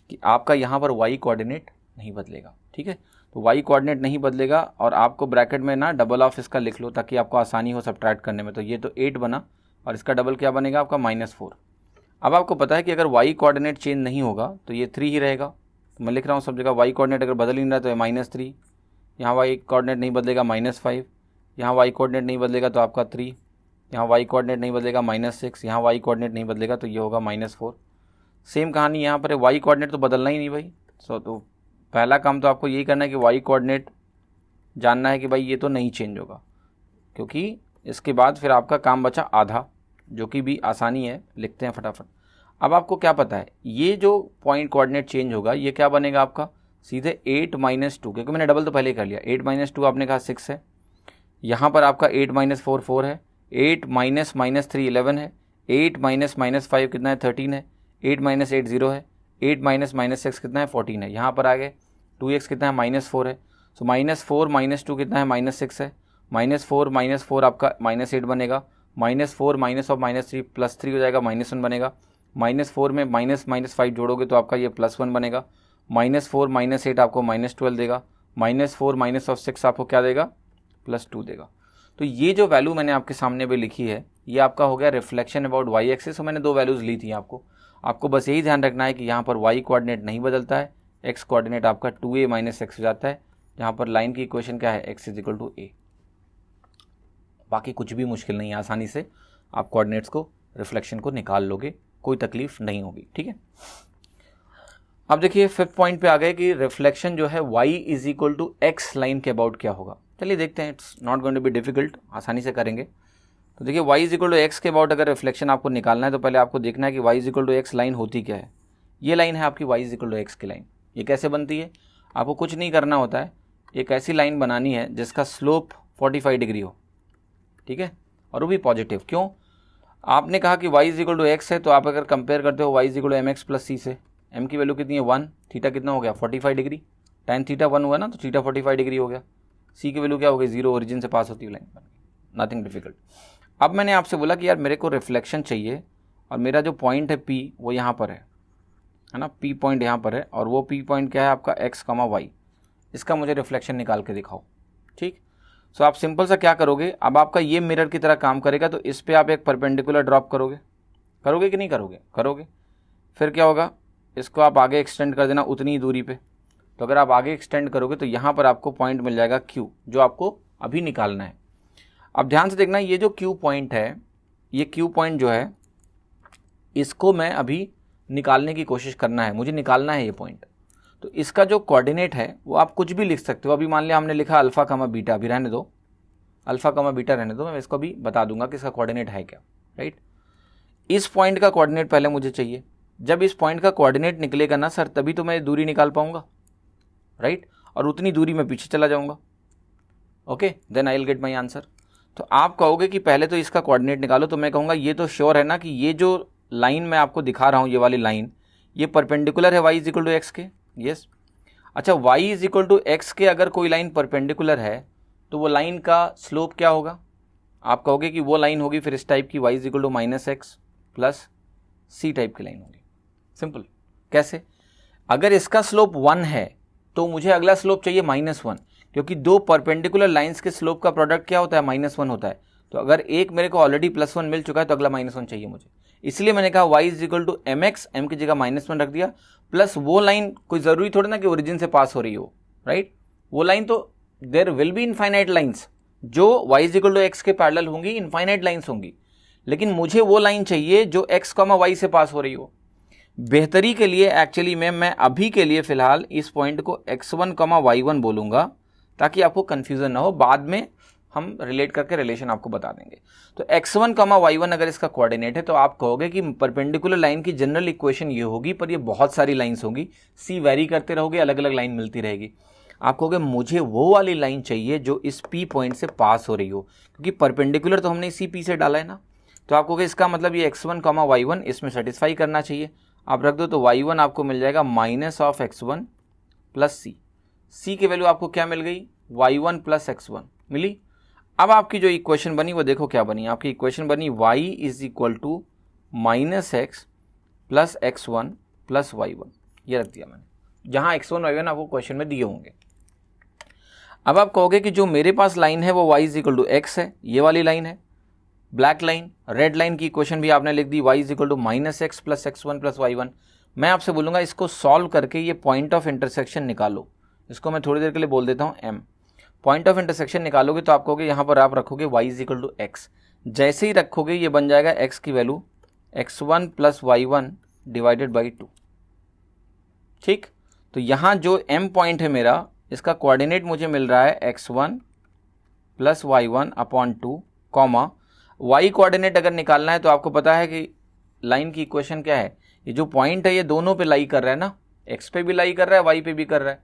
कि आपका यहाँ पर y कोऑर्डिनेट नहीं बदलेगा, ठीक है। तो y कोऑर्डिनेट नहीं बदलेगा और आपको ब्रैकेट में ना डबल ऑफ इसका लिख लो ताकि आपको आसानी हो सब्ट्रैक्ट करने में। तो ये तो 8 बना और इसका डबल क्या बनेगा आपका -4। अब आपको पता है कि अगर y कोऑर्डिनेट चेंज नहीं होगा तो ये 3 ही रहेगा। तो मैं लिख रहा हूँ सब जगह y कोऑर्डिनेट अगर बदल ही नहीं रहा तो ये -3, यहाँ y कोऑर्डिनेट नहीं बदलेगा -5, यहाँ y कोऑर्डिनेट नहीं बदलेगा तो आपका 3, यहाँ y कोऑर्डिनेट नहीं बदलेगा -6, यहाँ y कोऑर्डिनेट नहीं बदलेगा तो ये होगा -4। सेम कहानी यहाँ पर है, y कोऑर्डिनेट तो बदलना ही नहीं भाई। तो पहला काम तो आपको यही करना है कि y कोऑर्डिनेट जानना है कि भाई ये तो नहीं चेंज होगा, क्योंकि इसके बाद फिर आपका काम बचा आधा, जो कि भी आसानी है, लिखते हैं फटाफट। अब आपको क्या पता है, ये जो पॉइंट कोऑर्डिनेट चेंज होगा ये क्या बनेगा आपका सीधे 8 - 2, क्योंकि मैंने डबल तो पहले ही कर लिया। 8 - 2 आपने कहा 6 है, यहाँ पर आपका 8 - 4 4 है, 8 माइनस माइनस 3 11 है, 8 माइनस माइनस 5 कितना है 13 है, 8 माइनस 8 0 है, 8 माइनस माइनस 6 कितना है 14 है। यहाँ पर आ गए 2x कितना है -4 है, सो -4 -2 कितना है -6 है, -4 आपका -8 बनेगा, -4 माइनस ऑफ -3 +3 हो जाएगा, -1 बनेगा, -4 में -5 जोड़ोगे तो आपका ये +1 बनेगा, -4 -8 आपको -12 देगा, -4 माइनस ऑफ 6 आपको क्या देगा +2 देगा। तो ये जो वैल्यू मैंने आपके सामने भी लिखी है ये आपका हो गया रिफ्लेक्शन अबाउट y एक्सिस। मैंने 2 वैल्यूज़ ली थी आपको बस यही ध्यान रखना है कि यहाँ पर y कोऑर्डिनेट नहीं बदलता है, x कोऑर्डिनेट आपका 2a - x हो जाता है, जहाँ पर लाइन की इक्वेशन क्या है x = a। बाकी कुछ भी मुश्किल नहीं है, आसानी से आप कोऑर्डिनेट्स को रिफ्लेक्शन को निकाल लोगे, कोई तकलीफ नहीं होगी, ठीक है। अब देखिए 5th पॉइंट पे आ गए कि रिफ्लेक्शन जो है y = x लाइन के अबाउट क्या होगा। चलिए देखते हैं, it's not going to be difficult, आसानी से करेंगे। तो देखिए y = x के अबाउट अगर रिफ्लेक्शन आपको निकालना है तो पहले आपको देखना है कि y = x लाइन होती क्या है। ये लाइन है आपकी y = x की लाइन। ये कैसे बनती है, आपको कुछ नहीं करना होता है, एक ऐसी लाइन बनानी है जिसका स्लोप 45 डिग्री हो, ठीक है, और वो भी पॉजिटिव। क्यों, आपने कहा कि y = x है, तो आप अगर कंपेयर करते हो y = mx + c से, m की वैल्यू कितनी है 1, थीटा कितना हो गया 45 डिग्री, tan थीटा 1 हुआ ना, तो थीटा 45 डिग्री हो गया, c की वैल्यू क्या हो गई 0, ओरिजिन से पास होती हुई लाइन बन गई, नथिंग डिफिकल्ट। अब मैंने आपसे बोला कि यार मेरे को रिफ्लेक्शन चाहिए और मेरा जो पॉइंट है P वो यहाँ पर है ना, P पॉइंट यहाँ पर है, और वो P पॉइंट क्या है आपका x, y, इसका मुझे रिफ्लेक्शन निकाल के दिखाओ, ठीक। सो आप सिंपल सा क्या करोगे, अब आपका ये मिरर की तरह काम करेगा, तो इस पर आप एक परपेंडिकुलर ड्रॉप करोगे कि नहीं करोगे, फिर क्या होगा, इसको आप आगे एक्सटेंड कर देना उतनी ही दूरी पे। तो अगर आप आगे एक्सटेंड करोगे तो यहाँ पर आपको पॉइंट मिल जाएगा Q, जो आपको अभी निकालना है। अब ध्यान से देखना, ये जो Q पॉइंट है, ये Q पॉइंट जो है इसको मैं अभी निकालने की कोशिश करना है, मुझे निकालना है ये पॉइंट। तो इसका जो कोऑर्डिनेट है वो आप कुछ भी लिख सकते हो। अभी मान लिया हमने लिखा अल्फा कमा बीटा, अभी रहने दो, अल्फा कमा बीटा रहने दो, मैं इसको भी बता दूंगा कि इसका कोऑर्डिनेट है क्या, राइट। इस पॉइंट का कोऑर्डिनेट पहले मुझे चाहिए, जब इस पॉइंट का कोऑर्डिनेट निकलेगा ना सर, तभी तो मैं दूरी निकाल पाऊंगा, राइट, और उतनी दूरी में पीछे चला जाऊंगा, okay, then I will get my answer. तो आप कहोगे कि पहले तो इसका कोऑर्डिनेट निकालो, तो मैं कहूँगा ये तो श्योर है ना कि ये जो लाइन मैं आपको दिखा रहा हूँ, ये वाली लाइन, ये परपेंडिकुलर है y = x के, यस। अच्छा, y = x के अगर कोई लाइन परपेंडिकुलर है तो वो लाइन का स्लोप क्या होगा, आप कहोगे कि वो लाइन होगी फिर इस टाइप की, y = -x + c टाइप की लाइन होगी। सिंपल, कैसे, अगर इसका स्लोप 1 है तो मुझे अगला स्लोप चाहिए -1, क्योंकि दो परपेंडिकुलर लाइंस के स्लोप का प्रोडक्ट क्या होता है, -1 होता है। तो अगर एक मेरे को ऑलरेडी +1 मिल चुका है तो अगला -1 चाहिए मुझे, इसलिए मैंने कहा y = mx, m की जगह -1 रख दिया, प्लस वो लाइन कोई ज़रूरी थोड़ी ना कि ओरिजिन से पास हो रही हो, राइट, वो लाइन तो there will be infinite lines जो y = x के पैरेलल होंगी, इनफाइनाइट लाइंस होंगी, लेकिन मुझे वो लाइन चाहिए जो x, y से पास हो रही हो। बेहतरी के लिए एक्चुअली मैं अभी के लिए फ़िलहाल इस पॉइंट को x1, y1 बोलूँगा ताकि आपको कन्फ्यूज़न ना हो, बाद में हम रिलेट करके रिलेशन आपको बता देंगे। तो x1, y1 अगर इसका कोऑर्डिनेट है तो आप कहोगे कि परपेंडिकुलर लाइन की जनरल इक्वेशन ये होगी, पर ये बहुत सारी लाइंस होंगी, c वेरी करते रहोगे, अलग अलग लाइन मिलती रहेगी। आप कहोगे मुझे वो वाली लाइन चाहिए जो इस p पॉइंट से पास हो रही हो, क्योंकि परपेंडिकुलर तो हमने इसी p से डाला है ना। तो आप कहोगे इसका मतलब ये x1, y1 इसमें सेटिस्फाई करना चाहिए, आप रख दो, तो y1 आपको मिल जाएगा -(x1 + c). c की वैल्यू आपको क्या मिल गई, y1 + x1 मिली। अब आपकी जो इक्वेशन बनी वो देखो क्या बनी, आपकी इक्वेशन बनी y = -x + x1 + y1, ये रख दिया मैंने, जहाँ x1, y1 आपको क्वेश्चन में दिए होंगे। अब आप कहोगे कि जो मेरे पास लाइन है वो y = x है, ये वाली लाइन है, ब्लैक लाइन, रेड लाइन की इक्वेशन भी आपने लिख दी, y = -x + x1 + y1। मैं आपसे बोलूँगा इसको सॉल्व करके ये पॉइंट ऑफ इंटरसेक्शन निकालो, इसको मैं थोड़ी देर के लिए बोल देता हूँ m। पॉइंट ऑफ इंटरसेक्शन निकालोगे तो आप कहोगे यहाँ पर आप रखोगे y = x, जैसे ही रखोगे ये बन जाएगा x की वैल्यू x1 + y1 / 2, ठीक। तो यहाँ जो m पॉइंट है मेरा, इसका कोऑर्डिनेट मुझे मिल रहा है x1 + y1 / 2, comma y coordinate अगर निकालना है तो आपको पता है कि लाइन की इक्वेशन क्या है, ये जो पॉइंट है ये दोनों पे लाई कर रहा है ना, x पे भी लाई कर रहा है, y पे भी कर रहा है,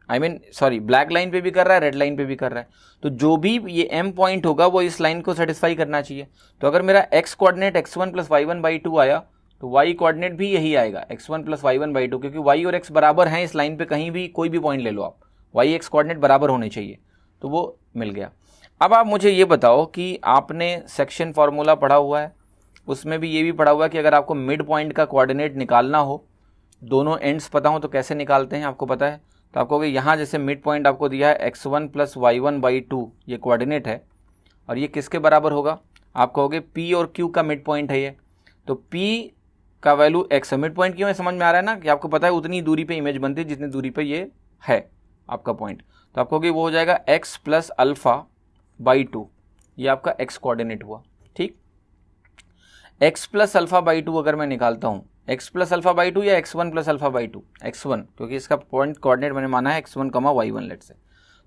सॉरी ब्लैक लाइन पे भी कर रहा है, रेड लाइन पे भी कर रहा है, तो जो भी ये m पॉइंट होगा वो इस लाइन को सेटिस्फाई करना चाहिए। तो अगर मेरा x coordinate x1 plus y1/2 आया तो y कोऑर्डिनेट भी यही आएगा x1 प्लस y1/2, क्योंकि y और x बराबर हैं इस लाइन पे, कहीं भी कोई भी पॉइंट ले लो आप, y x कोऑर्डिनेट बराबर होने चाहिए, तो वो मिल गया। अब आप मुझे ये बताओ कि आपने सेक्शन फार्मूला पढ़ा हुआ है, उसमें भी ये भी पढ़ा हुआ है कि अगर आपको मिड पॉइंट का कोऑर्डिनेट निकालना हो, दोनों एंड्स पता हो तो कैसे निकालते हैं आपको पता है। तो आपको यहाँ जैसे मिड पॉइंट आपको दिया है x1 प्लस y1/2, ये कोऑर्डिनेट है, और ये किसके बराबर होगा, आप कहोगे p और q का मिड पॉइंट है ये, तो p का वैल्यू x है। मिड पॉइंट क्यों है, समझ में आ रहा है ना, कि आपको पता है उतनी दूरी पे इमेज बनती है जितनी दूरी पे ये है आपका पॉइंट। तो आप कहोगे वो हो जाएगा x प्लस अल्फा/2, ये आपका x कोऑर्डिनेट हुआ। ठीक, x प्लस अल्फा/2 अगर मैं निकालता हूँ, x प्लस अल्फा/2 या x1 प्लस अल्फा/2, x1, क्योंकि इसका पॉइंट कोऑर्डिनेट मैंने माना है x1, y1 लेट से,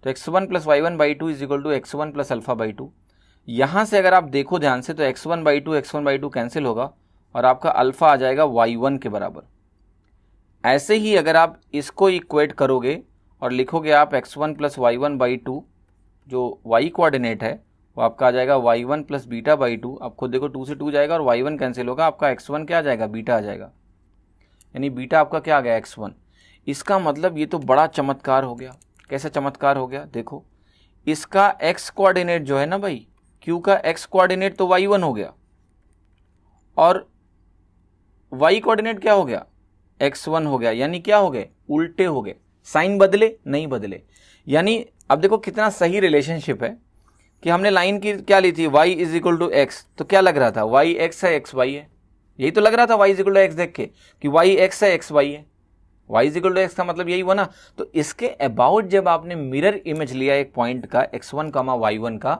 तो x1 plus y1/2 is equal to x1 plus अल्फा/2। यहाँ से अगर आप देखो ध्यान से तो x1/2 कैंसिल होगा और आपका अल्फा आ जाएगा y1 के बराबर। ऐसे ही अगर आप इसको इक्वेट करोगे और लिखोगे आप x1 प्लस y1/2, जो y कोऑर्डिनेट है वो आपका आ जाएगा y1 प्लस बीटा/2। आप खुद देखो 2 से 2 जाएगा और y1 कैंसिल होगा, आपका x1 क्या आ जाएगा, बीटा आ जाएगा, यानी बीटा आपका क्या आ गया, x1। इसका मतलब ये तो बड़ा चमत्कार हो गया। कैसा चमत्कार हो गया, देखो इसका x कोऑर्डिनेट जो है ना भाई, q का x कोऑर्डिनेट तो y1 हो गया और y कोऑर्डिनेट क्या हो गया, x1 हो गया, यानी क्या हो गए, उल्टे हो गए, साइन बदले नहीं बदले। यानी अब देखो कितना सही रिलेशनशिप है कि हमने लाइन की क्या ली थी, y is equal to x, तो क्या लग रहा था, y x है x y है, यही तो लग रहा था y is equal to x देख के कि y x है x y है, y is equal to x का मतलब यही हुआ ना। तो इसके अबाउट जब आपने मिरर इमेज लिया एक पॉइंट का x1 y1 का,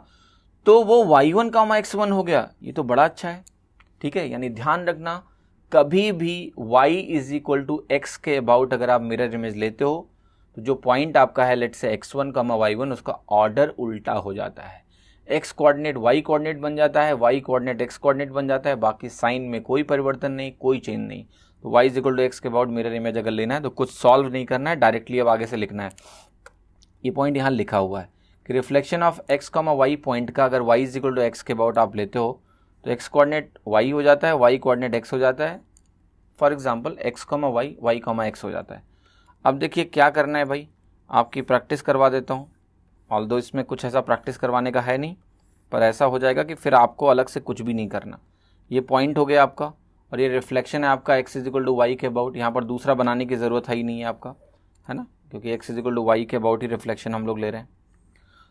तो वो y1 x1 हो गया, ये तो बड़ा अच्छा है। ठीक है, यानी ध्यान रखना कभी भी y is equal to x के अबाउट अगर आप मिरर इमेज लेते हो तो जो पॉइंट आपका है लेट से x1 y1, उसका ऑर्डर उल्टा हो जाता है, x कोऑर्डिनेट y कोऑर्डिनेट बन जाता है, y कोऑर्डिनेट x कोऑर्डिनेट बन जाता है, बाकी साइन में कोई परिवर्तन नहीं, कोई चेंज नहीं। तो y is equal to x के अबाउट मिरर इमेज अगर लेना है तो कुछ सॉल्व नहीं करना है, डायरेक्टली अब आगे से लिखना है। ये पॉइंट यहाँ लिखा हुआ है कि reflection of x y point का अगर y is equal to x के अबाउट आप लेते हो तो x कोऑर्डिनेट y हो जाता है, y कोऑर्डिनेट x हो जाता है, for example x y y x हो जाता है। अब देखिए क्या करना है भाई, आपकी प्रैक्टिस करवा देता हूँ, ऑल्दो इसमें कुछ ऐसा प्रैक्टिस करवाने का है नहीं, पर ऐसा हो जाएगा कि फिर आपको अलग से कुछ भी नहीं करना। ये पॉइंट हो गया आपका और ये रिफ्लेक्शन है आपका x is equal to y के अबाउट, यहाँ पर दूसरा बनाने की ज़रूरत है ही नहीं है आपका, है ना, क्योंकि x is equal to y के अबाउट ही रिफ्लेक्शन हम लोग ले रहे हैं।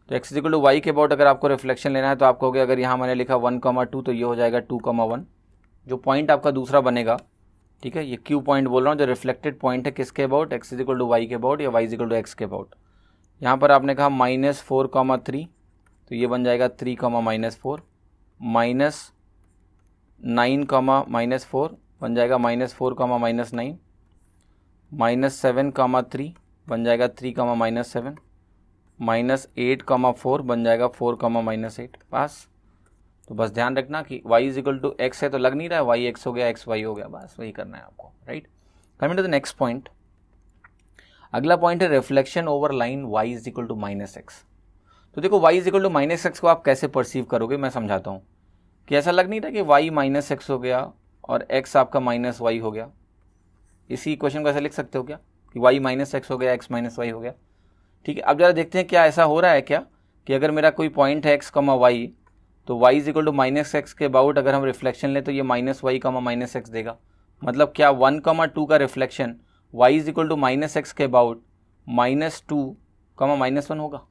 तो x is equal to y के अबाउट अगर आपको रिफ्लेक्शन लेना है तो आप कहोगे अगर यहाँ मैंने लिखा 1, 2 तो ये हो जाएगा 2, 1, जो पॉइंट आपका दूसरा बनेगा। ठीक है, ये Q पॉइंट बोल रहा हूँ, जो रिफ्लेक्टेड पॉइंट है किसके about, x is equal to y के अबाउट या y is equal to x के अबाउट। यहाँ पर आपने कहा -4, 3 तो ये बन जाएगा 3, -4, -9, -4 बन जाएगा -4, -9, -7, 3 बन जाएगा 3, -7, -8, 4 बन जाएगा 4, -8। पास। तो बस ध्यान रखना कि y is equal to x है तो लग नहीं रहा है y x हो गया x y हो गया, बस वही करना है आपको, right. Coming to the next point, अगला पॉइंट है reflection over line y is equal to -x। तो देखो y is equal to -x को आप कैसे परसीव करोगे, मैं समझाता हूँ कि ऐसा लग नहीं रहा कि y -x हो गया और x आपका -y हो गया। इसी इक्वेशन को ऐसा लिख सकते हो क्या कि y -x हो गया x -y हो गया। ठीक है, अब जरा देखते हैं क्या ऐसा हो रहा है क्या कि अगर मेरा कोई पॉइंट है x, y तो y is equal to -x के अबाउट अगर हम रिफ्लेक्शन लें तो ये -y, -x देगा। मतलब क्या 1, 2 का reflection y is equal to -x के अबाउट -2, -1 होगा।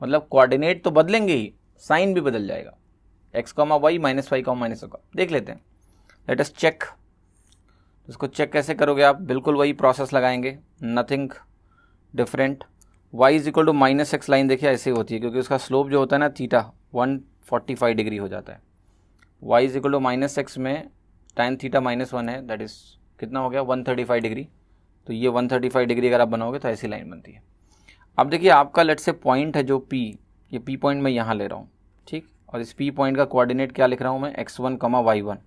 मतलब कोऑर्डिनेट तो बदलेंगे ही, साइन भी बदल जाएगा, x, y, -y, -1 होगा। देख लेते हैं, लेट अस चेक। इसको चेक कैसे करोगे आप, बिल्कुल वही प्रोसेस लगाएंगे, nothing different. y is equal to -x line देखिए ऐसे होती है क्योंकि उसका स्लोप जो होता है ना थीटा 145 डिग्री हो जाता है। y is equal to -x में tan थीटा -1 है, दैट इज कितना हो गया 135 डिग्री। तो ये 135 डिग्री अगर आप बनाओगे तो ऐसी लाइन बनती है। अब देखिए आपका लेट से पॉइंट है जो P, ये P पॉइंट मैं यहाँ ले रहा हूँ, ठीक, और इस P पॉइंट का कोऑर्डिनेट क्या लिख रहा हूँ मैं x1, y1।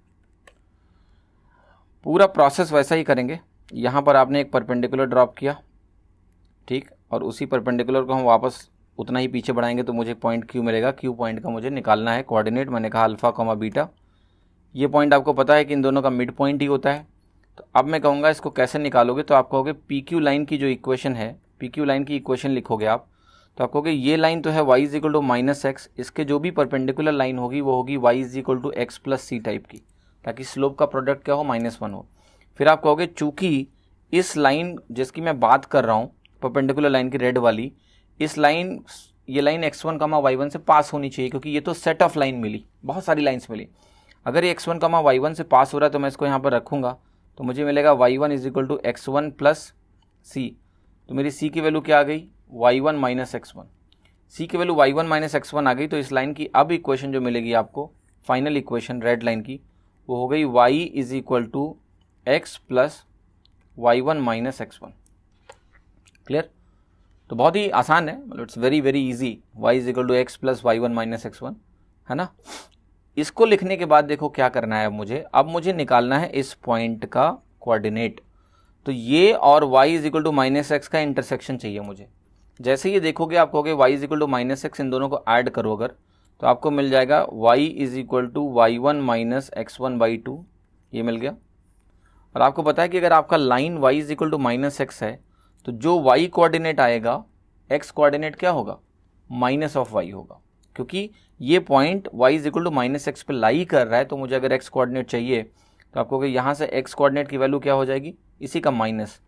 पूरा प्रोसेस वैसा ही करेंगे। यहाँ पर आपने एक परपेंडिकुलर ड्रॉप किया, ठीक, और उसी परपेंडिकुलर को हम वापस उतना ही पीछे बढ़ाएंगे तो मुझे पॉइंट क्यू मिलेगा। क्यू पॉइंट का मुझे निकालना है कोऑर्डिनेट, मैंने कहा अल्फा कॉमा बीटा। ये पॉइंट आपको पता है कि इन दोनों का मिड पॉइंट ही होता है। तो अब मैं कहूँगा इसको कैसे निकालोगे, तो आप कहोगे पी क्यू लाइन की जो इक्वेशन है, पी क्यू लाइन की इक्वेशन लिखोगे आप, तो आप कहोगे ये लाइन तो है y is equal to minus x, इसके जो भी परपेंडिकुलर लाइन होगी वो होगी y is equal to x plus c type की, ताकि स्लोप का प्रोडक्ट क्या हो, -1 हो। फिर आप कहोगे चूंकि इस लाइन जिसकी मैं बात कर रहा हूँ परपेंडिकुलर लाइन की रेड वाली, इस लाइन ये लाइन x1 y1 से पास होनी चाहिए, क्योंकि ये तो सेट ऑफ लाइन मिली, बहुत सारी लाइन्स मिली। अगर ये x1 y1 से पास हो रहा है तो मैं इसको यहाँ पर रखूँगा, तो मुझे मिलेगा y1 is equal to x1 plus c. तो मेरी c की वैल्यू क्या आ गई, y1 माइनस x1। c की वैल्यू y1 माइनस x1 आ गई, तो इस लाइन की अब इक्वेशन जो मिलेगी आपको, फाइनल इक्वेशन रेड लाइन की, वो हो गई y is equal to x plus y1 minus x1। Clear? तो बहुत ही आसान है, मतलब it's very very easy. y is equal to x plus y1 minus x1, है ना। इसको लिखने के बाद देखो क्या करना है अब मुझे निकालना है इस पॉइंट का कोऑर्डिनेट। तो ये और y is equal to minus x का इंटरसेक्शन चाहिए मुझे। जैसे ये देखोगे आप कहोगे y is equal to minus x, इन दोनों को ऐड करो अगर, तो आपको मिल जाएगा y is equal to y1 minus x1 by 2, ये मिल गया। और आपको पता है कि अगर आपका line y is equal to minus x है, तो जो y कोऑर्डिनेट आएगा, x कोऑर्डिनेट क्या होगा, माइनस ऑफ y होगा, क्योंकि ये point y is equal to minus x पे लाई कर रहा है। तो मुझे अगर x कोऑर्डिनेट चाहिए तो आपको कि यहाँ से x कोऑर्डिनेट की वैल्यू क्या हो जाएगी, इसी का माइनस,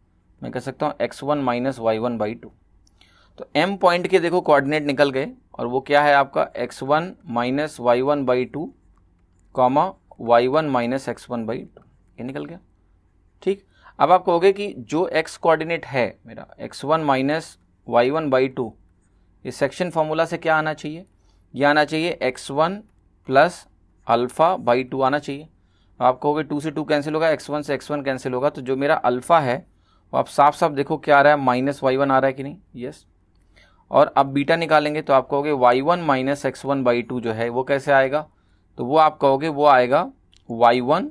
मैं कह सकता हूँ x1 माइनस y1 बाई 2। तो m पॉइंट के देखो कोऑर्डिनेट निकल गए, और वो क्या है आपका x1 minus y1 by 2 comma y1 minus x1 by 2, ये निकल गया। ठीक, अब आप कहोगे कि जो x कोऑर्डिनेट है मेरा x1 माइनस y1 बाई 2, इस सेक्शन फॉर्मूला से क्या आना चाहिए, ये आना चाहिए x1 प्लस अल्फ़ा बाई 2 आना चाहिए। आप कहोगे 2 से 2 कैंसिल होगा, x1 से x1 कैंसिल होगा, तो जो मेरा अल्फ़ा है वो आप साफ साफ देखो क्या आ रहा है, माइनस y1 आ रहा है कि नहीं, यस। और अब बीटा निकालेंगे तो आप कहोगे y1 माइनस x1 बाई 2 जो है वो कैसे आएगा, तो वो आप कहोगे वो आएगा y1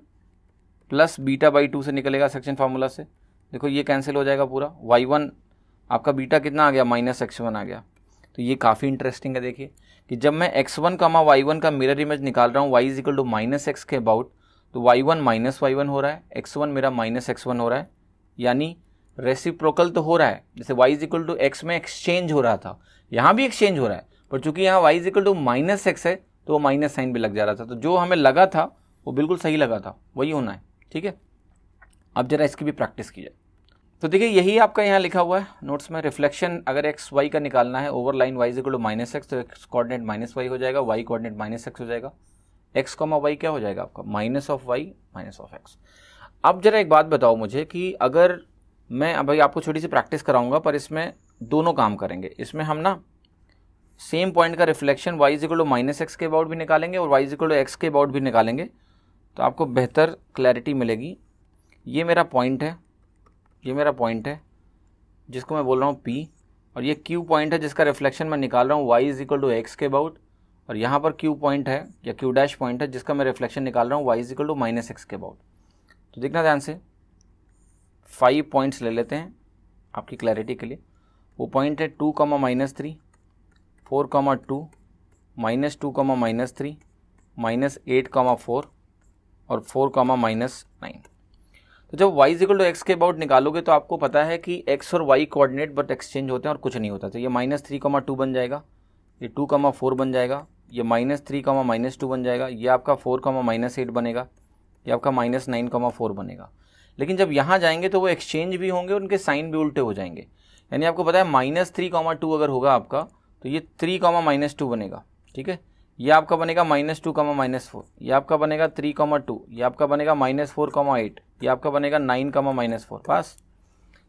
प्लस बीटा बाई 2 से निकलेगा सेक्शन फार्मूला से। देखो ये कैंसिल हो जाएगा पूरा, y1 आपका बीटा कितना आ गया, माइनस x1 आ गया। तो ये काफ़ी इंटरेस्टिंग है, देखिए कि जब मैं x1 y1 का मिरर इमेज निकाल रहा हूँ y is equal to minus x के अबाउट, तो y1 माइनस y1 हो रहा है, x1 मेरा माइनस x1 हो रहा है, यानी रेसिप्रोकल तो हो रहा है। जैसे y is equal to x में एक्सचेंज हो रहा था, यहाँ भी एक्सचेंज हो रहा है, पर चूंकि यहाँ y is equal to minus x है तो वो माइनस साइन भी लग जा रहा था। तो जो हमें लगा था वो बिल्कुल सही लगा था, वही होना है। ठीक है, अब जरा इसकी भी प्रैक्टिस की जाए। तो देखिए यही आपका यहाँ लिखा हुआ है नोट्स में, रिफ्लेक्शन अगर एक्स वाई का निकालना है over line y is equal to minus x, तो एक्स कोऑर्डिनेट माइनस वाई हो जाएगा, y कोऑर्डिनेट माइनस एक्स हो जाएगा, एक्स कॉमा वाई क्या हो जाएगा आपका, minus of y minus of x. अब जरा एक बात बताओ मुझे कि अगर मैं अभी आपको छोटी सी प्रैक्टिस कराऊंगा, पर इसमें दोनों काम करेंगे। इसमें हम ना सेम पॉइंट का reflection y is equal to minus x के अबाउट भी निकालेंगे और y is equal to x के अबाउट भी निकालेंगे, तो आपको बेहतर क्लैरिटी मिलेगी। ये मेरा पॉइंट है, ये मेरा पॉइंट है जिसको मैं बोल रहा हूँ P, और ये Q पॉइंट है जिसका रिफ्लेक्शन मैं निकाल रहा हूँ y is equal to x के अबाउट, और यहाँ पर Q पॉइंट है या Q डैश पॉइंट है जिसका मैं रिफ्लेक्शन निकाल रहा हूँ y is equal to minus x के अबाउट। तो देखना ध्यान से, 5 पॉइंट्स ले लेते हैं आपकी क्लैरिटी के लिए। वो पॉइंट है 2, -3, 4, 2, -2, -3, -8, 4 और 4, -9। तो जब y is equal to x के अबाउट निकालोगे तो आपको पता है कि x और y कोऑर्डिनेट बट एक्सचेंज होते हैं और कुछ नहीं होता। तो ये -3, 2 बन जाएगा, ये 2, 4 बन जाएगा, ये -3, -2 बन जाएगा, ये आपका 4, -8 बनेगा, ये आपका -9, 4 बनेगा। लेकिन जब यहाँ जाएंगे तो वो एक्सचेंज भी होंगे, उनके साइन भी उल्टे हो जाएंगे। यानी आपको पता है -3, 2 अगर होगा आपका तो ये 3, -2 बनेगा। ठीक है, ये आपका बनेगा -2, -4, ये आपका बनेगा 3, 2, ये आपका बनेगा -4, 8, ये आपका बनेगा 9, -4। पास।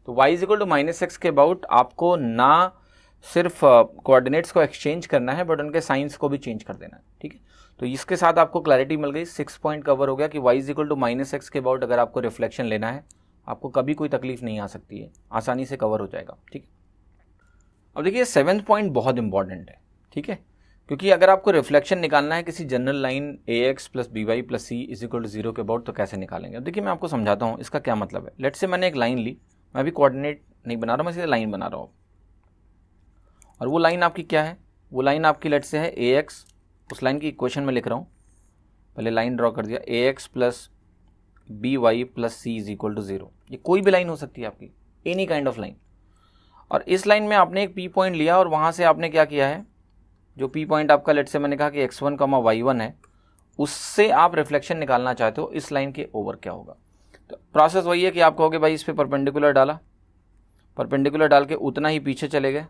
तो y is equal to minus x के अबाउट आपको ना सिर्फ कोऑर्डिनेट्स को एक्सचेंज करना है बट उनके साइंस को भी चेंज कर देना है। ठीक है, तो इसके साथ आपको क्लैरिटी मिल गई, 6 पॉइंट कवर हो गया कि y is equal to minus x के अबाउट अगर आपको रिफ्लेक्शन लेना है आपको कभी कोई तकलीफ नहीं आ सकती है, आसानी से कवर हो जाएगा। ठीक है, अब देखिए 7th पॉइंट बहुत इंपॉर्टेंट है। ठीक है, क्योंकि अगर आपको रिफ्लेक्शन निकालना है किसी general line ax plus by plus c is equal to 0 के अबाउट, तो कैसे निकालेंगे। अब देखिए मैं आपको समझाता हूँ इसका क्या मतलब है। लेट्स से मैंने एक लाइन ली, मैं अभी कोऑर्डिनेट नहीं बना रहा हूँ, मैं सीधे लाइन बना रहा हूँ। और वो लाइन आपकी क्या है, वो लाइन आपकी लेट से है ए एक्स, उस लाइन की इक्वेशन में लिख रहा हूँ, पहले लाइन ड्रॉ कर दिया, a x plus b y plus c is equal to 0। ये कोई भी लाइन हो सकती है आपकी, एनी काइंड ऑफ लाइन। और इस लाइन में आपने एक पी पॉइंट लिया और वहाँ से आपने क्या किया है, जो पी पॉइंट आपका लेट से मैंने कहा कि x1, y1 है, उससे आप रिफ्लेक्शन निकालना चाहते हो इस लाइन के ओवर क्या होगा। तो प्रोसेस वही है कि आप कहोगे भाई इस पर परपेंडिकुलर डाला, परपेंडिकुलर डाल के उतना ही पीछे चले गए,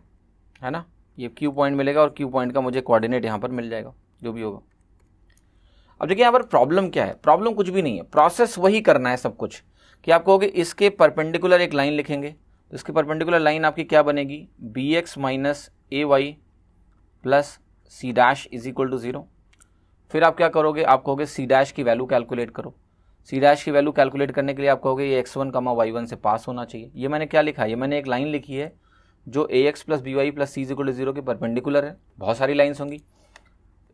है ना, ये क्यू पॉइंट मिलेगा और क्यू पॉइंट का मुझे कोऑर्डिनेट यहाँ पर मिल जाएगा, जो भी होगा। अब देखिए यहाँ पर प्रॉब्लम क्या है, प्रॉब्लम कुछ भी नहीं है, प्रोसेस वही करना है सब कुछ, कि आप कहोगे इसके परपेंडिकुलर एक लाइन लिखेंगे, तो इसके परपेंडिकुलर लाइन आपकी क्या बनेगी, b x minus a y plus c dash is equal to 0। फिर आप क्या करोगे, आप कहोगे सी डैश की वैल्यू कैलकुलेट करो। सी डैश की वैल्यू कैलकुलेट करने के लिए आप कहोगे ये x1, y1 से पास होना चाहिए। ये मैंने क्या लिखा है, ये मैंने एक लाइन लिखी है जो a x plus b y plus c is equal to 0 के परपेंडिकुलर है। बहुत सारी लाइन्स होंगी,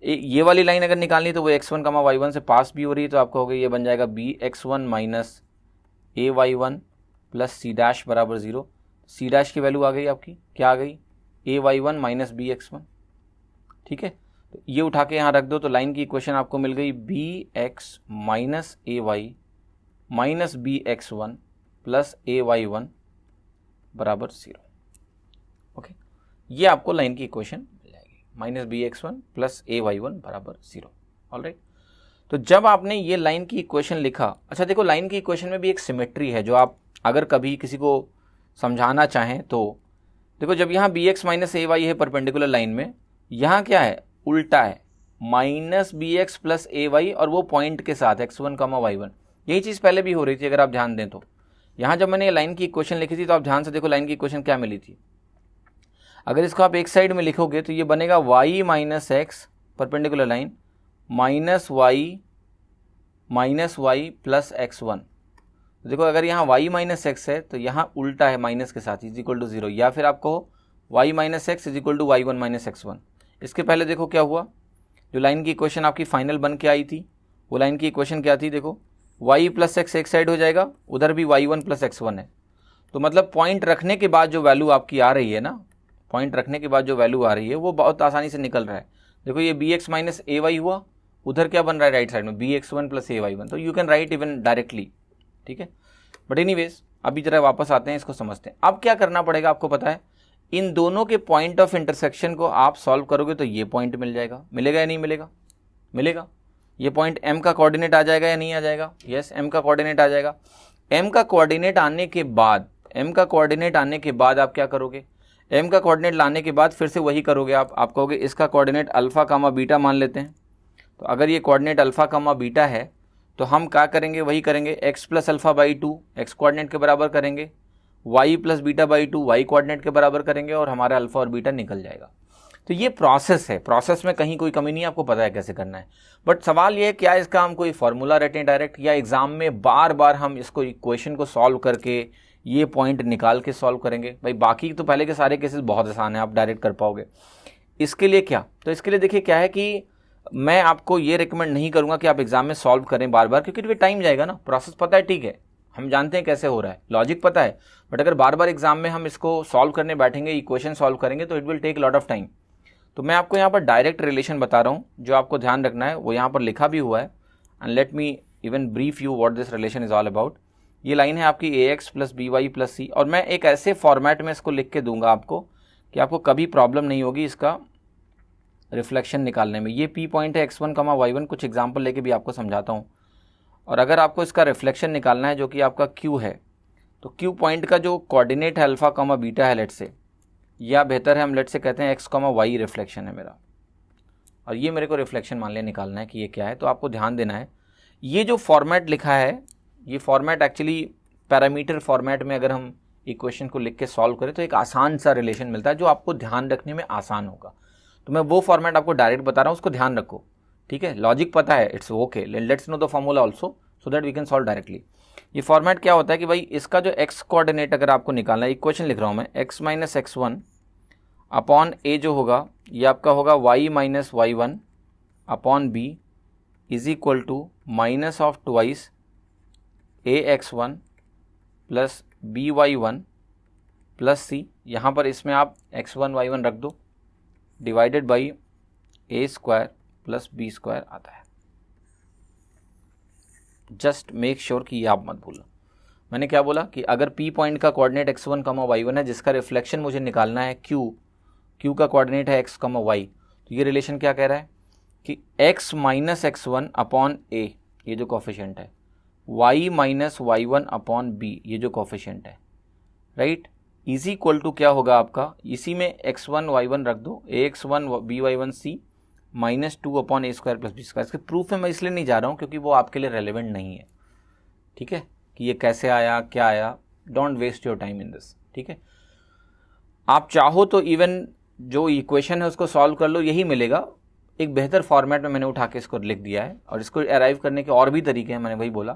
ये वाली लाइन अगर निकालनी है तो वो x1, y1 से पास भी हो रही है, तो आप कहोगे ये बन जाएगा बी x1 माइनस ए y1 प्लस सी डैश बराबर 0। सी डैश की वैल्यू आ गई आपकी, क्या आ गई, ए y1 माइनस बी x1। ठीक है, तो ये उठा के यहाँ रख दो, तो लाइन की इक्वेशन आपको मिल गई b x minus a y minus b x1 plus a y1 बराबर 0। ओके, ये आपको लाइन की इक्वेशन मिल जाएगी, minus b x1 plus a y1 बराबर 0। ऑलराइट, तो जब आपने ये लाइन की इक्वेशन लिखा, अच्छा देखो लाइन की इक्वेशन में भी एक सिमेट्री है, जो आप अगर कभी किसी को समझाना चाहें तो देखो, जब यहाँ B x minus a Y है परपेंडिकुलर लाइन में, यहाँ क्या है, उल्टा है, माइनस बी एक्स प्लस ए वाई और वो पॉइंट के साथ x1, y1। यही चीज़ पहले भी हो रही थी, अगर आप ध्यान दें तो। यहाँ जब मैंने ये लाइन की इक्वेशन लिखी थी तो आप ध्यान से देखो लाइन की इक्वेशन क्या मिली थी। अगर इसको आप एक साइड में लिखोगे तो ये बनेगा y minus x perpendicular line minus y plus x1। देखो अगर यहाँ y माइनस एक्स है तो यहाँ उल्टा है माइनस के साथ, इज इक्वल टू 0, या फिर आपको y minus x is equal to y1 minus x1। इसके पहले देखो क्या हुआ, जो लाइन की इक्वेशन आपकी फाइनल बन के आई थी, वो लाइन की इक्वेशन क्या थी, देखो y प्लस एक्स एक साइड हो जाएगा, उधर भी y1 प्लस x1 है। तो मतलब पॉइंट रखने के बाद जो वैल्यू आपकी आ रही है ना, पॉइंट रखने के बाद जो वैल्यू आ रही है वो बहुत आसानी से निकल रहा है। देखो ये B x minus a Y हुआ, उधर क्या बन रहा है राइट साइड में, बी एक्स वन प्लस ए वाई वन। तो you can write even directly, ठीक है। बट एनीवेज अभी जरा वापस आते हैं, इसको समझते हैं। अब क्या करना पड़ेगा आपको पता है, इन दोनों के पॉइंट ऑफ इंटरसेक्शन को आप सॉल्व करोगे तो ये पॉइंट मिल जाएगा, मिलेगा या नहीं मिलेगा, मिलेगा। ये पॉइंट m का कोऑर्डिनेट आ जाएगा या नहीं आ जाएगा, यस m का कोऑर्डिनेट आ जाएगा। m का कोऑर्डिनेट आने के बाद, m का कोऑर्डिनेट आने के बाद आप क्या करोगे, m का कोऑर्डिनेट लाने के बाद फिर से वही करोगे आप कहोगे इसका कोऑर्डिनेट अल्फा कामा बीटा मान लेते हैं। तो अगर ये कोऑर्डिनेट अल्फा कामा बीटा है तो हम क्या करेंगे, वही करेंगे, x plus alpha by 2 x coordinate के बराबर करेंगे, y plus beta by 2 y coordinate के बराबर करेंगे और हमारा अल्फा और बीटा निकल जाएगा। तो ये प्रोसेस है, प्रोसेस में कहीं कोई कमी नहीं है, आपको पता है कैसे करना है। बट सवाल ये है क्या इसका हम कोई फॉर्मूला रटें डायरेक्ट, या एग्जाम में बार बार हम इसको इक्वेशन को सॉल्व करके ये पॉइंट निकाल के सॉल्व करेंगे। भाई बाकी तो पहले के सारे केसेस बहुत आसान है, आप डायरेक्ट कर पाओगे। इसके लिए क्या, तो इसके लिए देखिए क्या है कि मैं आपको ये रिकमेंड नहीं करूंगा कि आप एग्जाम में सॉल्व करें बार बार, क्योंकि टाइम जाएगा ना। प्रोसेस पता है, ठीक है, हम जानते हैं कैसे हो रहा है, लॉजिक पता है, बट अगर बार बार एग्जाम में हम इसको सॉल्व करने बैठेंगे, इक्वेशन सॉल्व करेंगे, तो it will take lot of time. तो मैं आपको यहाँ पर डायरेक्ट रिलेशन बता रहा हूँ, जो आपको ध्यान रखना है वो यहाँ पर लिखा भी हुआ है। And let me even brief you what this relation is all about. ये लाइन है आपकी a x plus b y plus c, और मैं एक ऐसे फॉर्मेट में इसको लिख के दूंगा आपको कि आपको कभी प्रॉब्लम नहीं होगी इसका रिफ्लेक्शन निकालने में। ये पी पॉइंट है x1, y1, कुछ एग्जाम्पल लेके भी आपको समझाता हूँ। और अगर आपको इसका रिफ्लेक्शन निकालना है जो कि आपका q है, तो q पॉइंट का जो कोऑर्डिनेट है अल्फा कामा बीटा है लेट से, या बेहतर है हम लेट से कहते हैं x, y रिफ्लेक्शन है मेरा, और ये मेरे को रिफ्लेक्शन मान लिया निकालना है कि ये क्या है। तो आपको ध्यान देना है, ये जो फॉर्मेट लिखा है, ये फॉर्मेट एक्चुअली पैरामीटर फॉर्मेट में अगर हम इक्वेशन को लिख के सॉल्व करें तो एक आसान सा रिलेशन मिलता है जो आपको ध्यान रखने में आसान होगा। तो मैं वो फॉर्मेट आपको डायरेक्ट बता रहा हूँ, उसको ध्यान रखो, ठीक है। लॉजिक पता है, it's okay, let's know the formula also so that we can solve directly. ये फॉर्मेट क्या होता है कि भाई इसका जो x कोऑर्डिनेट अगर आपको निकालना है, इक्वेशन लिख रहा हूँ मैं, x minus x1 upon a जो होगा ये आपका होगा y minus y1 upon b is equal to minus of twice ax1 plus by1 plus c। यहाँ पर इसमें आप x1 y1 रख दो, divided by a square plus b square आता है। जस्ट मेक श्योर कि ये आप मत भूलो। मैंने क्या बोला कि अगर पी पॉइंट का कोऑर्डिनेट x1, y1 है जिसका रिफ्लेक्शन मुझे निकालना है q का कोऑर्डिनेट है x, y, तो ये रिलेशन क्या कह रहा है कि x minus x1 upon a, ये जो कोफिशिएंट है, y minus y1 upon b, ये जो कोफिशिएंट है, राइट, इज इक्वल टू क्या होगा आपका, इसी में x1 y1 रख दो, ax1 by1 c minus 2 upon a square plus b square. इसके प्रूफ में मैं इसलिए नहीं जा रहा हूँ क्योंकि वो आपके लिए रेलेवेंट नहीं है, ठीक है, कि ये कैसे आया क्या आया, don't waste your time in this, ठीक है। आप चाहो तो इवन जो इक्वेशन है उसको सॉल्व कर लो, यही मिलेगा, एक बेहतर फॉर्मेट में मैंने उठा के इसको लिख दिया है, और इसको अराइव करने के और भी तरीके हैं, मैंने वही बोला,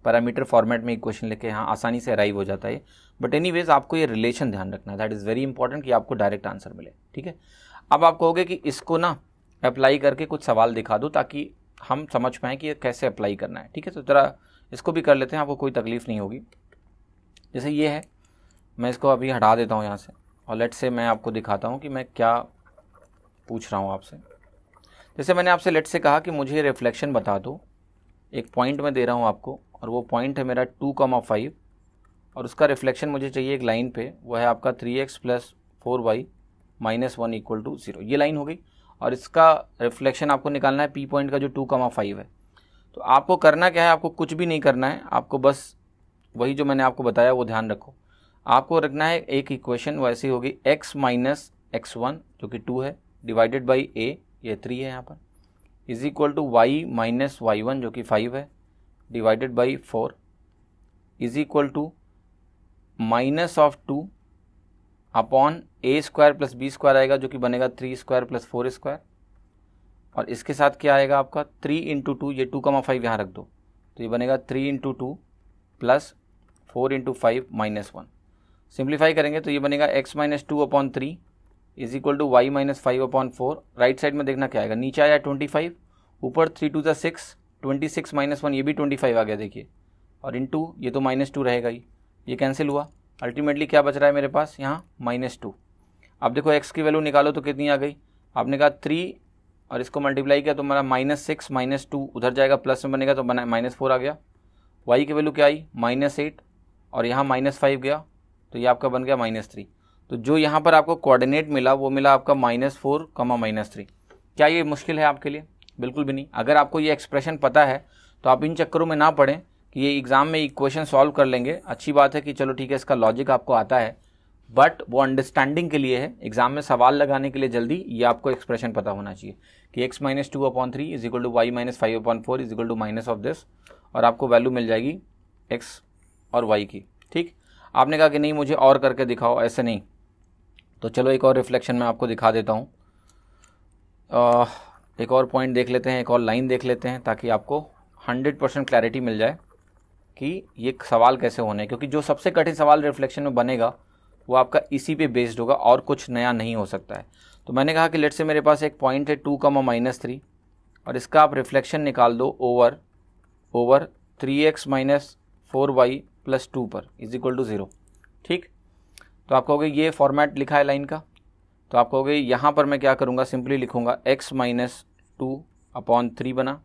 पैरामीटर फॉर्मेट में इक्वेशन लिख के यहाँ आसानी से अराइव हो जाता है। बट एनीवेज आपको ये रिलेशन ध्यान रखना है, दैट इज़ वेरी इंपॉर्टेंट कि आपको डायरेक्ट आंसर मिले, ठीक है। अब आप कहोगे कि इसको ना अप्लाई करके कुछ सवाल दिखा दो ताकि हम समझ पाएँ कि ये कैसे अप्लाई करना है, ठीक है। तो ज़रा इसको भी कर लेते हैं, आपको कोई तकलीफ़ नहीं होगी। जैसे ये है, मैं इसको अभी हटा देता हूँ यहाँ से, और लेट से मैं आपको दिखाता हूँ कि मैं क्या पूछ रहा हूँ आपसे। जैसे मैंने आपसे लेट से कहा कि मुझे रिफ्लेक्शन बता दो, एक पॉइंट मैं दे रहा हूँ आपको, और वो पॉइंट है मेरा 2,5, और उसका रिफ्लेक्शन मुझे चाहिए एक लाइन पे, वो है आपका 3x plus 4y minus 1 equal to 0, ये लाइन हो गई। और इसका रिफ्लेक्शन आपको निकालना है पी पॉइंट का जो 2,5 है। तो आपको करना क्या है, आपको कुछ भी नहीं करना है, आपको बस वही जो मैंने आपको बताया वो ध्यान रखो। आपको रखना है एक इक्वेशन वैसी होगी x माइनस x1 जो कि 2 है, डिवाइडेड बाई a, ये 3 है यहाँ पर, is equal to y minus y1 जो कि 5 है, divided by 4, is equal to minus of 2 upon a square plus b square आएगा जो कि बनेगा 3 स्क्वायर प्लस 4 स्क्वायर, और इसके साथ क्या आएगा आपका 3 इंटू 2, ये 2,5 यहाँ रख दो, तो ये बनेगा 3 into 2 plus 4 into 5 minus 1। Simplify करेंगे तो ये बनेगा x minus 2 upon 3 is equal to y minus 5 upon 4। Right side में देखना क्या आएगा, नीचे आया 25, ऊपर 3 टू ज़ा 6, 26 माइनस 1, ये भी 25 आ गया देखिए, और इंटू ये तो माइनस 2 रहेगा ही, ये कैंसिल हुआ, अल्टीमेटली क्या बच रहा है मेरे पास यहाँ माइनस 2। अब देखो x की वैल्यू निकालो तो कितनी आ गई, आपने कहा 3 और इसको मल्टीप्लाई किया तो हमारा -6 -2 उधर जाएगा, प्लस में बनेगा तो बना -4 आ गया। y की वैल्यू क्या आई -8, और यहाँ -5 गया तो ये आपका बन गया -3। तो जो यहाँ पर आपको कोऑर्डिनेट मिला वो मिला आपका -4, -3। क्या ये मुश्किल है आपके लिए? बिल्कुल भी नहीं। अगर आपको ये एक्सप्रेशन पता है तो आप इन चक्करों में ना पड़ें कि ये एग्ज़ाम में इक्वेशन सॉल्व कर लेंगे। अच्छी बात है कि चलो ठीक है इसका लॉजिक आपको आता है, बट वो अंडरस्टैंडिंग के लिए है, एग्जाम में सवाल लगाने के लिए जल्दी ये आपको एक्सप्रेशन पता होना चाहिए कि x minus 2 upon 3 is equal to y minus 5 upon 4 is equal to minus of this, और आपको वैल्यू मिल जाएगी x और y की। ठीक, आपने कहा कि नहीं मुझे और करके दिखाओ, ऐसे नहीं, तो चलो एक और रिफ्लेक्शन मैं आपको दिखा देता हूँ। एक और पॉइंट देख लेते हैं, एक और लाइन देख लेते हैं ताकि आपको 100% क्लैरिटी मिल जाए कि ये सवाल कैसे होने हैं, क्योंकि जो सबसे कठिन सवाल रिफ्लेक्शन में बनेगा वो आपका इसी पे बेस्ड होगा और कुछ नया नहीं हो सकता है। तो मैंने कहा कि लेट से मेरे पास एक पॉइंट है 2,-3 और इसका आप रिफ्लेक्शन निकाल दो over 3x minus 4y plus 2 पर इज इक्वल टू 0। ठीक, तो आप कहोगे ये फॉर्मेट लिखा है लाइन का, तो आप कहोगे यहाँ पर मैं क्या करूँगा, सिंपली लिखूँगा x माइनस 2 अपॉन 3 बना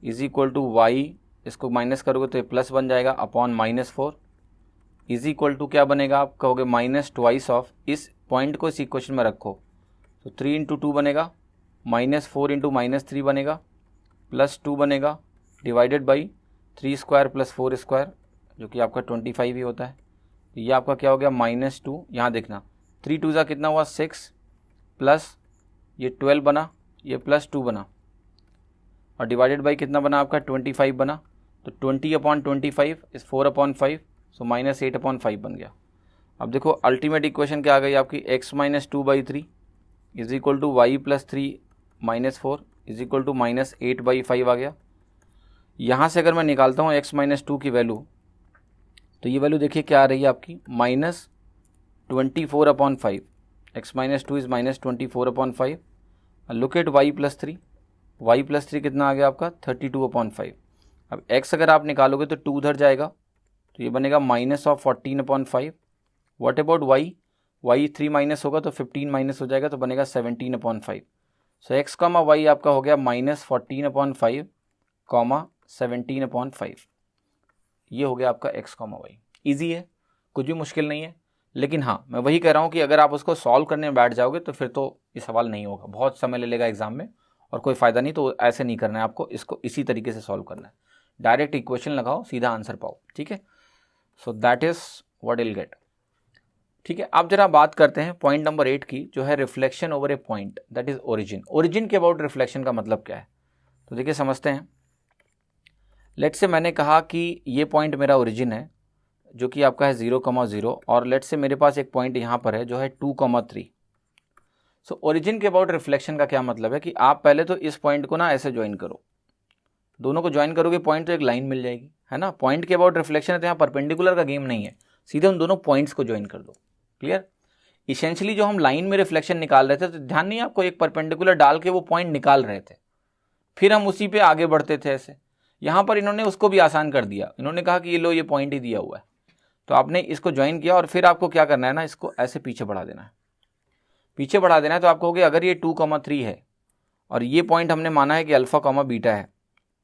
इज इक्वल टू y, इसको माइनस करोगे तो ये प्लस बन जाएगा अपॉन -4 इज इक्वल टू क्या बनेगा, आप कहोगे माइनस ट्वाइस ऑफ, इस पॉइंट को इस इक्वेशन में रखो तो 3 इंटू 2 बनेगा, -4 इंटू -3 बनेगा, प्लस 2 बनेगा, divided by 3 square plus 4 square जो कि आपका 25 ही होता है। तो ये आपका क्या हो गया -2, यहाँ देखना 3 2 ज़ा कितना हुआ 6, प्लस ये 12 बना, ये प्लस 2 बना, और डिवाइडेड बाई कितना बना आपका 25 बना, तो 20/25 इस 4/5, सो -8/5 बन गया। अब देखो अल्टीमेट इक्वेशन क्या आ गई आपकी, x minus 2/3 is equal to y plus 3 -4 is equal to -8/5 आ गया। यहाँ से अगर मैं निकालता हूँ x माइनस 2 की वैल्यू, तो ये वैल्यू देखिए क्या आ रही है आपकी -24/5, x minus 2 is -24/5। Look at y plus 3, y plus 3 कितना आ गया आपका 32/5। अब x अगर आप निकालोगे तो 2 उधर जाएगा तो ये बनेगा -14/5। What about y, y 3 minus होगा तो 15 माइनस हो जाएगा तो बनेगा 17/5। सो x कॉमा वाई आपका हो गया -14/5 कॉमा 17/5। ये हो गया आपका x कॉमा वाई। ईजी है, कुछ भी मुश्किल नहीं है। लेकिन हाँ, मैं वही कह रहा हूँ कि अगर आप उसको सॉल्व करने में बैठ जाओगे तो फिर तो ये सवाल नहीं होगा, बहुत समय ले लेगा एग्जाम में और कोई फ़ायदा नहीं। तो ऐसे नहीं करना है आपको, इसको इसी तरीके से सॉल्व करना है। डायरेक्ट इक्वेशन लगाओ, सीधा आंसर पाओ, ठीक है। So that is what will get, ठीक है। अब जरा बात करते हैं पॉइंट नंबर 8 की, जो है reflection over A point, that is origin. Origin के अबाउट रिफ्लेक्शन का मतलब क्या है, तो देखिए समझते हैं। लेट्स से मैंने कहा कि ये पॉइंट मेरा ओरिजिन है जो कि आपका है 0,0 और लेट्स से मेरे पास एक पॉइंट यहाँ पर है जो है 2,3। सो ओरिजिन के अबाउट रिफ्लेक्शन का क्या मतलब है कि आप पहले तो इस पॉइंट को ना ऐसे ज्वाइन करो, दोनों को ज्वाइन करोगे पॉइंट तो एक लाइन मिल जाएगी, है ना। पॉइंट के अबाउट रिफ्लेक्शन है तो यहाँ परपेंडिकुलर का गेम नहीं है, सीधे उन दोनों पॉइंट्स को ज्वाइन कर दो। क्लियर। इसेंशियली जो हम लाइन में रिफ्लेक्शन निकाल रहे थे, तो ध्यान नहीं आपको, एक परपेंडिकुलर डाल के वो पॉइंट निकाल रहे थे, फिर हम उसी पे आगे बढ़ते थे ऐसे। यहाँ पर इन्होंने उसको भी आसान कर दिया, इन्होंने कहा कि ये लो, ये पॉइंट ही दिया हुआ है, तो आपने इसको ज्वाइन किया और फिर आपको क्या करना है ना, इसको ऐसे पीछे बढ़ा देना है। पीछे बढ़ा देना है तो आपको कहोगे अगर ये 2,3 है और ये पॉइंट हमने माना है कि अल्फा कॉमा बीटा है,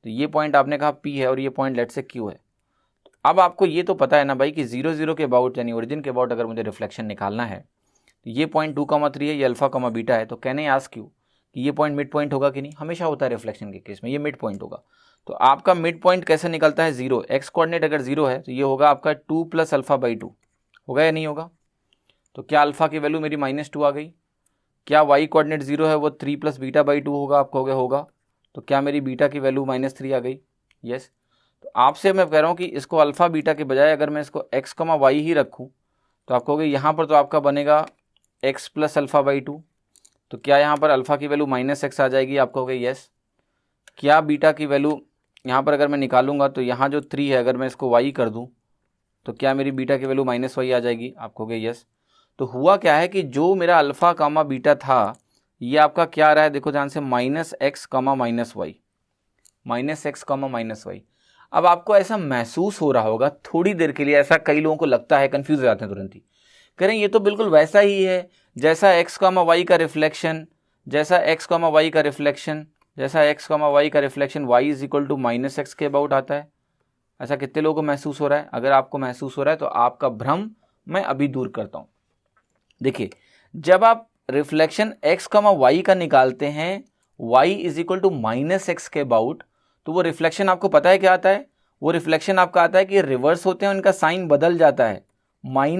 तो ये पॉइंट आपने कहा P है और ये पॉइंट लेट से Q है। तो अब आपको ये तो पता है ना भाई कि 0,0 के अबाउट यानी ओरिजिन के अबाउट अगर मुझे रिफ्लेक्शन निकालना है तो ये पॉइंट 2,3 है, ये अल्फा कॉमा बीटा है, तो कहने आस्क यू कि ये पॉइंट मिड पॉइंट होगा कि नहीं। हमेशा होता है रिफ्लेक्शन के केस में, ये मिड पॉइंट होगा। तो आपका मिड पॉइंट कैसे निकलता है, 0। एक्स कोऑर्डिनेट अगर 0 है तो ये होगा आपका 2 + α/2, होगा या नहीं होगा। तो क्या अल्फा की वैल्यू मेरी -2 आ गई। क्या वाई कोऑर्डिनेट 0 है, वो 3 + β/2 होगा, आप कहोगे होगा। तो क्या मेरी बीटा की वैल्यू -3 आ गई, यस। तो आपसे मैं कह रहा हूँ कि इसको अल्फा बीटा के बजाय अगर मैं इसको x, y ही रखूँ तो आप कहोगे यहाँ पर तो आपका बनेगा x + α/2। तो क्या यहाँ पर अल्फा की वैल्यू -x आ जाएगी, आप कहोगे यस। क्या बीटा की वैल्यू यहाँ पर अगर मैं निकालूंगा तो यहाँ जो 3 है अगर मैं इसको y कर दूँ तो क्या मेरी बीटा की वैल्यू -y आ जाएगी, आप कहोगे यस। तो हुआ क्या है कि जो मेरा अल्फा कामा बीटा था ये आपका क्या आ रहा है, देखो ध्यान से, -x, -y। अब आपको ऐसा महसूस हो रहा होगा थोड़ी देर के लिए, ऐसा कई लोगों को लगता है, कंफ्यूज हो जाते हैं तुरंत ही, कह रहे हैं ये तो बिल्कुल वैसा ही है जैसा x, y का रिफ्लेक्शन, जैसा x, y का रिफ्लेक्शन, जैसा x, y का रिफ्लेक्शन y = -x के अबाउट आता है। ऐसा कितने लोगों को महसूस हो रहा है। अगर आपको महसूस हो रहा है तो आपका भ्रम मैं अभी दूर करता हूँ। देखिए, जब आप रिफ्लेक्शन x, y का निकालते हैं y = -x के अबाउट, तो वो रिफ्लेक्शन आपको पता है क्या आता है, वो रिफ्लेक्शन आपका आता है कि रिवर्स होते हैं, उनका साइन बदल जाता है, -y,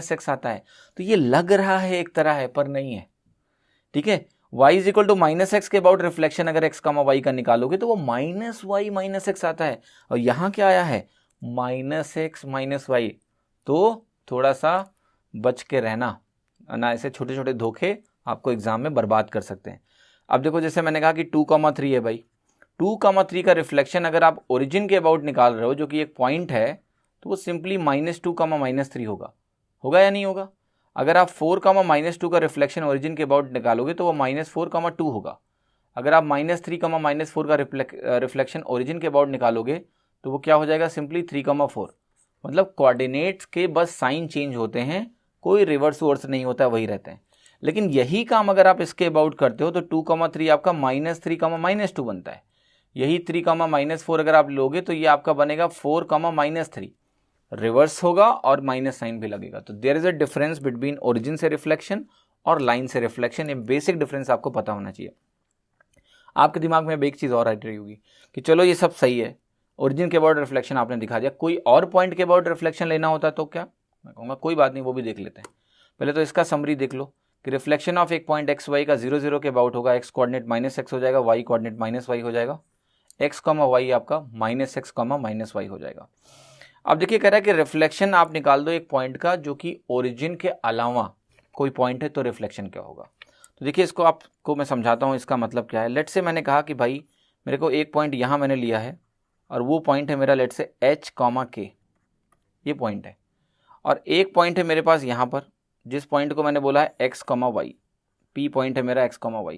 -x आता है। तो ये लग रहा है एक तरह है पर नहीं है, ठीक है। y = -x के अबाउट रिफ्लेक्शन अगर x, y का निकालोगे तो वो -y, -x आता है, और यहाँ क्या आया है -x, -y। तो थोड़ा सा बच के रहना ना, ऐसे छोटे छोटे धोखे आपको एग्जाम में बर्बाद कर सकते हैं। अब देखो, जैसे मैंने कहा कि 2,3 है भाई, 2,3 का रिफ्लेक्शन अगर आप ओरिजिन के अबाउट निकाल रहे हो जो कि एक पॉइंट है, तो वो सिंपली -2, -3 होगा या नहीं होगा। अगर आप 4, -2 का रिफ्लेक्शन ओरिजिन के अबाउट निकालोगे तो वो -4, 2 होगा। अगर आप -3, -4 का रिफ्लेक्शन ओरिजिन के अबाउट निकालोगे तो वो क्या हो जाएगा, सिंपली 3, 4। मतलब कोऑर्डिनेट्स के बस साइन चेंज होते हैं, कोई रिवर्स वर्स नहीं होता, वही रहते हैं। लेकिन यही काम अगर आप इसके अबाउट करते हो तो 2,3 आपका -3, -2 बनता है। यही 3, -4 अगर आप लोगे तो ये आपका बनेगा 4, -3, रिवर्स होगा और माइनस साइन भी लगेगा। तो there is a difference between origin से रिफ्लेक्शन और लाइन से रिफ्लेक्शन। ये बेसिक डिफरेंस आपको पता होना चाहिए। आपके दिमाग में अब एक चीज़ और आ रही होगी कि चलो ये सब सही है, ओरिजिन के अबाउट रिफ्लेक्शन आपने दिखा दिया, कोई और पॉइंट के अबाउट रिफ्लेक्शन लेना होता तो क्या। मैं कहूँगा कोई बात नहीं, वो भी देख लेते हैं। पहले तो इसका समरी देख लो कि रिफ्लेक्शन ऑफ एक पॉइंट एक्स वाई का 0, 0 के अबाउट होगा, एक्स कोऑर्डिनेट -x हो जाएगा, वाई कोऑर्डिनेट -y हो जाएगा, x, y आपका -x, -y हो जाएगा। अब देखिए कह रहा है कि रिफ्लेक्शन आप निकाल दो एक पॉइंट का जो कि ओरिजिन के अलावा कोई पॉइंट है, तो रिफ्लेक्शन क्या होगा। तो देखिए इसको आपको मैं समझाता हूँ, इसका मतलब क्या है। लेट से मैंने कहा कि भाई मेरे को एक पॉइंट यहाँ मैंने लिया है और वो पॉइंट है मेरा लेट से h, k, ये पॉइंट है, और एक पॉइंट है मेरे पास यहाँ पर जिस पॉइंट को मैंने बोला है x, y, p पॉइंट है मेरा x, y।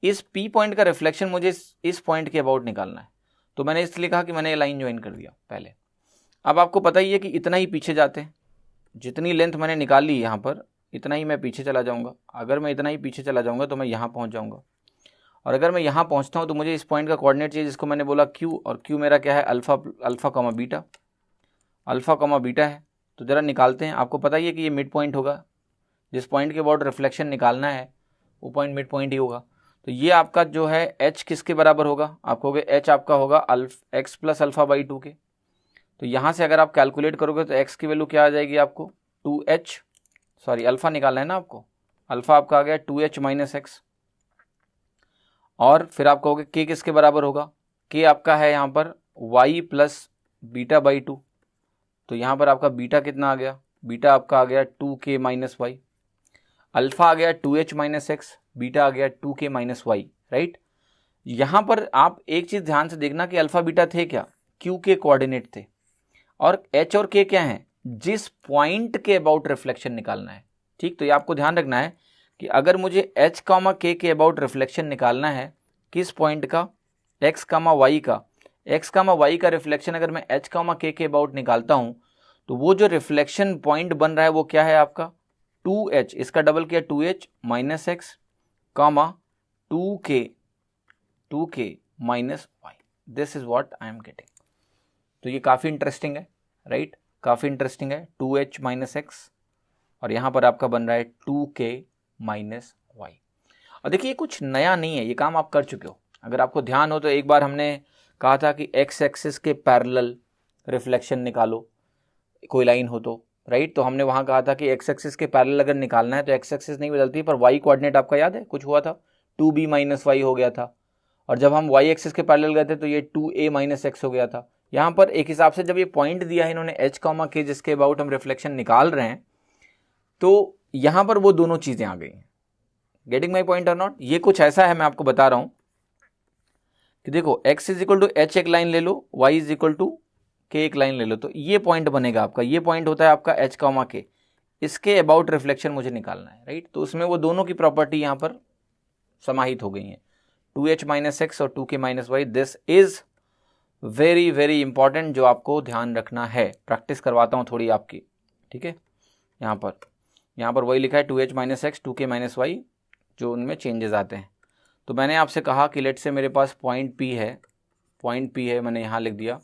इस p पॉइंट का रिफ्लेक्शन मुझे इस पॉइंट के अबाउट निकालना है, तो मैंने इसलिए कहा कि मैंने ये लाइन ज्वाइन कर दिया पहले। अब आपको पता ही है कि इतना ही पीछे जाते हैं, जितनी लेंथ मैंने निकाली यहाँ पर इतना ही मैं पीछे चला जाऊँगा। अगर मैं इतना ही पीछे चला जाऊँगा तो मैं यहाँ पहुँच जाऊँगा, और अगर मैं यहाँ पहुँचता हूँ तो मुझे इस पॉइंट का कोऑर्डिनेट चाहिए जिसको मैंने बोला Q, और Q मेरा क्या है, alpha comma beta, alpha comma beta है। तो ज़रा निकालते हैं। आपको पता ही है कि ये मिड पॉइंट होगा, जिस पॉइंट के अबाउट रिफ्लेक्शन निकालना है वो पॉइंट मिड पॉइंट ही होगा। तो ये आपका जो है h किसके बराबर होगा, आप कहोगे h आपका होगा x प्लस अल्फ़ा बाई 2 के। तो यहाँ से अगर आप कैलकुलेट करोगे तो x की वैल्यू क्या आ जाएगी आपको, 2h, सॉरी अल्फ़ा निकालना है ना आपको, अल्फ़ा आपका आ गया 2h माइनस एक्स। और फिर आप कहोगे k किसके बराबर होगा, k आपका है यहाँ पर y प्लस बीटा बाई 2। तो यहाँ पर आपका बीटा कितना आ गया, बीटा आपका आ गया 2k माइनस वाई, अल्फ़ा आ गया 2h माइनस एक्स, बीटा आ गया 2k माइनस वाई, राइट। यहाँ पर आप एक चीज़ ध्यान से देखना कि अल्फ़ा बीटा थे क्या, q के कोऑर्डिनेट थे, और h और k क्या हैं, जिस पॉइंट के अबाउट रिफ्लेक्शन निकालना है। ठीक, तो ये आपको ध्यान रखना है कि अगर मुझे h कामा k के अबाउट रिफ्लेक्शन निकालना है किस पॉइंट का, x कामा y का, x कामा y का रिफ्लेक्शन अगर मैं h कामा k के अबाउट निकालता हूँ तो वो जो रिफ्लेक्शन पॉइंट बन रहा है वो क्या है आपका 2h, इसका डबल किया 2h minus x comma 2k minus y, this is what I am getting. तो ये काफ़ी इंटरेस्टिंग है, राइट, काफ़ी इंटरेस्टिंग है, 2h माइनस एक्स और यहाँ पर आपका बन रहा है 2k माइनस वाई। और देखिए कुछ नया नहीं है, ये काम आप कर चुके हो। अगर आपको ध्यान हो तो एक बार हमने कहा था कि एक्स एक्सिस के पैरेलल रिफ्लेक्शन निकालो, कोई लाइन हो तो, राइट। तो हमने वहाँ कहा था कि एक्स एक्सिस के पैरेलल अगर निकालना है तो एक्स एक्सिस नहीं बदलती, पर वाई कोऑर्डिनेट आपका याद है कुछ हुआ था, 2b माइनस वाई हो गया था। और जब हम वाई एक्सिस के पैरेलल गए थे तो ये 2a माइनस एक्स हो गया था। यहाँ पर एक हिसाब से जब ये पॉइंट दिया है इन्होंने h कॉमा k जिसके अबाउट हम रिफ्लेक्शन निकाल रहे हैं, तो यहाँ पर वो दोनों चीज़ें आ गई हैं। गेटिंग माई पॉइंट और नॉट। ये कुछ ऐसा है, मैं आपको बता रहा हूँ कि देखो x is equal to h एक लाइन ले लो, y is equal to k एक लाइन ले लो, तो ये पॉइंट बनेगा आपका, ये पॉइंट होता है आपका h कॉमा k, इसके अबाउट रिफ्लेक्शन मुझे निकालना है, राइट। तो उसमें वो दोनों की प्रॉपर्टी यहाँ पर समाहित हो गई हैं, 2h माइनस एक्स और 2k minus y. This is very very important, जो आपको ध्यान रखना है। प्रैक्टिस करवाता हूँ थोड़ी आपकी, ठीक है। यहाँ पर वही लिखा है 2h minus x 2k minus Y, जो उनमें चेंजेस आते हैं। तो मैंने आपसे कहा कि लेट से मेरे पास पॉइंट P है, मैंने यहाँ लिख दिया,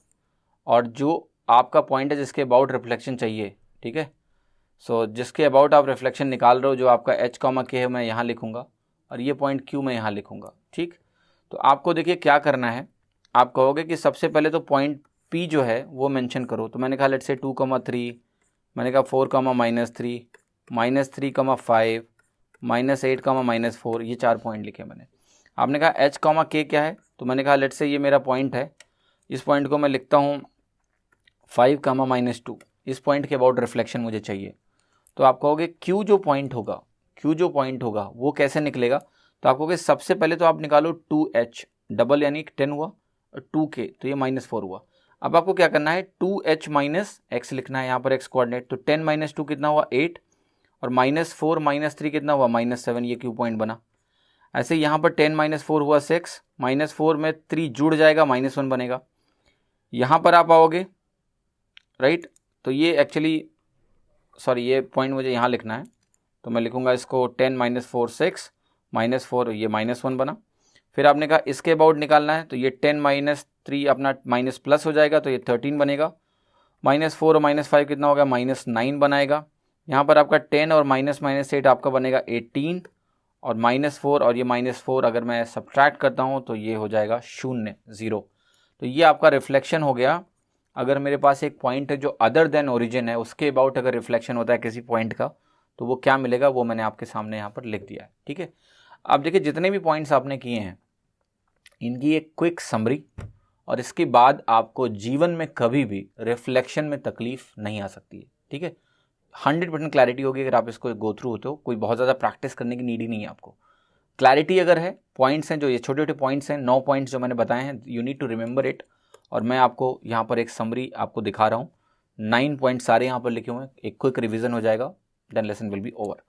और जो आपका पॉइंट है जिसके अबाउट रिफ्लेक्शन चाहिए, ठीक है। सो जिसके अबाउट आप रिफ्लेक्शन निकाल रहे हो, जो आपका h कॉमा k है, मैं यहाँ लिखूँगा, और ये पॉइंट Q मैं यहाँ लिखूँगा, ठीक। तो आपको देखिए क्या करना है, आप कहोगे कि सबसे पहले तो पॉइंट P जो है वो मेंशन करो। तो मैंने कहा लेट से 2,3, मैंने कहा 4,-3, -3,5, -8,-4, ये 4 पॉइंट लिखे मैंने। आपने कहा h कॉमा k क्या है, तो मैंने कहा लेट से ये मेरा पॉइंट है, इस पॉइंट को मैं लिखता हूँ 5,-2, इस पॉइंट के अबाउट रिफ्लेक्शन मुझे चाहिए। तो आप कहोगे Q जो पॉइंट होगा वो कैसे निकलेगा, तो आप कहोगे सबसे पहले तो आप निकालो 2h, डबल यानी 10 हुआ, और 2k तो ये -4 हुआ। अब आपको क्या करना है, 2h माइनस एक्स लिखना है, यहाँ पर x कोऑर्डिनेट, तो 10 माइनस 2 कितना हुआ 8, और -4 -3 कितना हुआ -7, ये Q पॉइंट बना। ऐसे यहाँ पर 10 - 4 हुआ 6, -4 में 3 जुड़ जाएगा, -1 बनेगा। यहाँ पर आप आओगे, राइट, तो ये एक्चुअली सॉरी ये पॉइंट मुझे यहाँ लिखना है, तो मैं लिखूँगा इसको 10 - 4 6, -4 ये -1 बना। फिर आपने कहा इसके अबाउट निकालना है, तो ये 10 - 3 अपना माइनस प्लस हो जाएगा, तो ये 13 बनेगा। -4 और -5 कितना होगा, -9 बनाएगा। यहाँ पर आपका 10 और -8 आपका बनेगा 18, और -4 और ये -4 अगर मैं सब्ट्रैक्ट करता हूँ तो ये हो जाएगा 0। तो ये आपका रिफ्लेक्शन हो गया। अगर मेरे पास एक पॉइंट है जो अदर देन ओरिजिन है, उसके अबाउट अगर रिफ्लेक्शन होता है किसी पॉइंट का, तो वो क्या मिलेगा वो मैंने आपके सामने यहाँ पर लिख दिया है, ठीक है। अब देखिए जितने भी पॉइंट्स आपने किए हैं इनकी एक क्विक समरी, और इसके बाद आपको जीवन में कभी भी रिफ्लेक्शन में तकलीफ नहीं आ सकती है, ठीक है। 100% क्लैरिटी होगी अगर आप इसको गो थ्रू होते हो, कोई बहुत ज़्यादा प्रैक्टिस करने की नीड ही नहीं है आपको। क्लैरिटी अगर है, पॉइंट्स हैं जो ये छोटे छोटे पॉइंट्स हैं, 9 पॉइंट्स जो मैंने बताए हैं, you need to remember it. और मैं आपको यहाँ पर एक समरी आपको दिखा रहा हूँ, 9 पॉइंट सारे यहाँ पर लिखे हुए हैं, एक क्विक रिविजन हो जाएगा, then lesson will be over.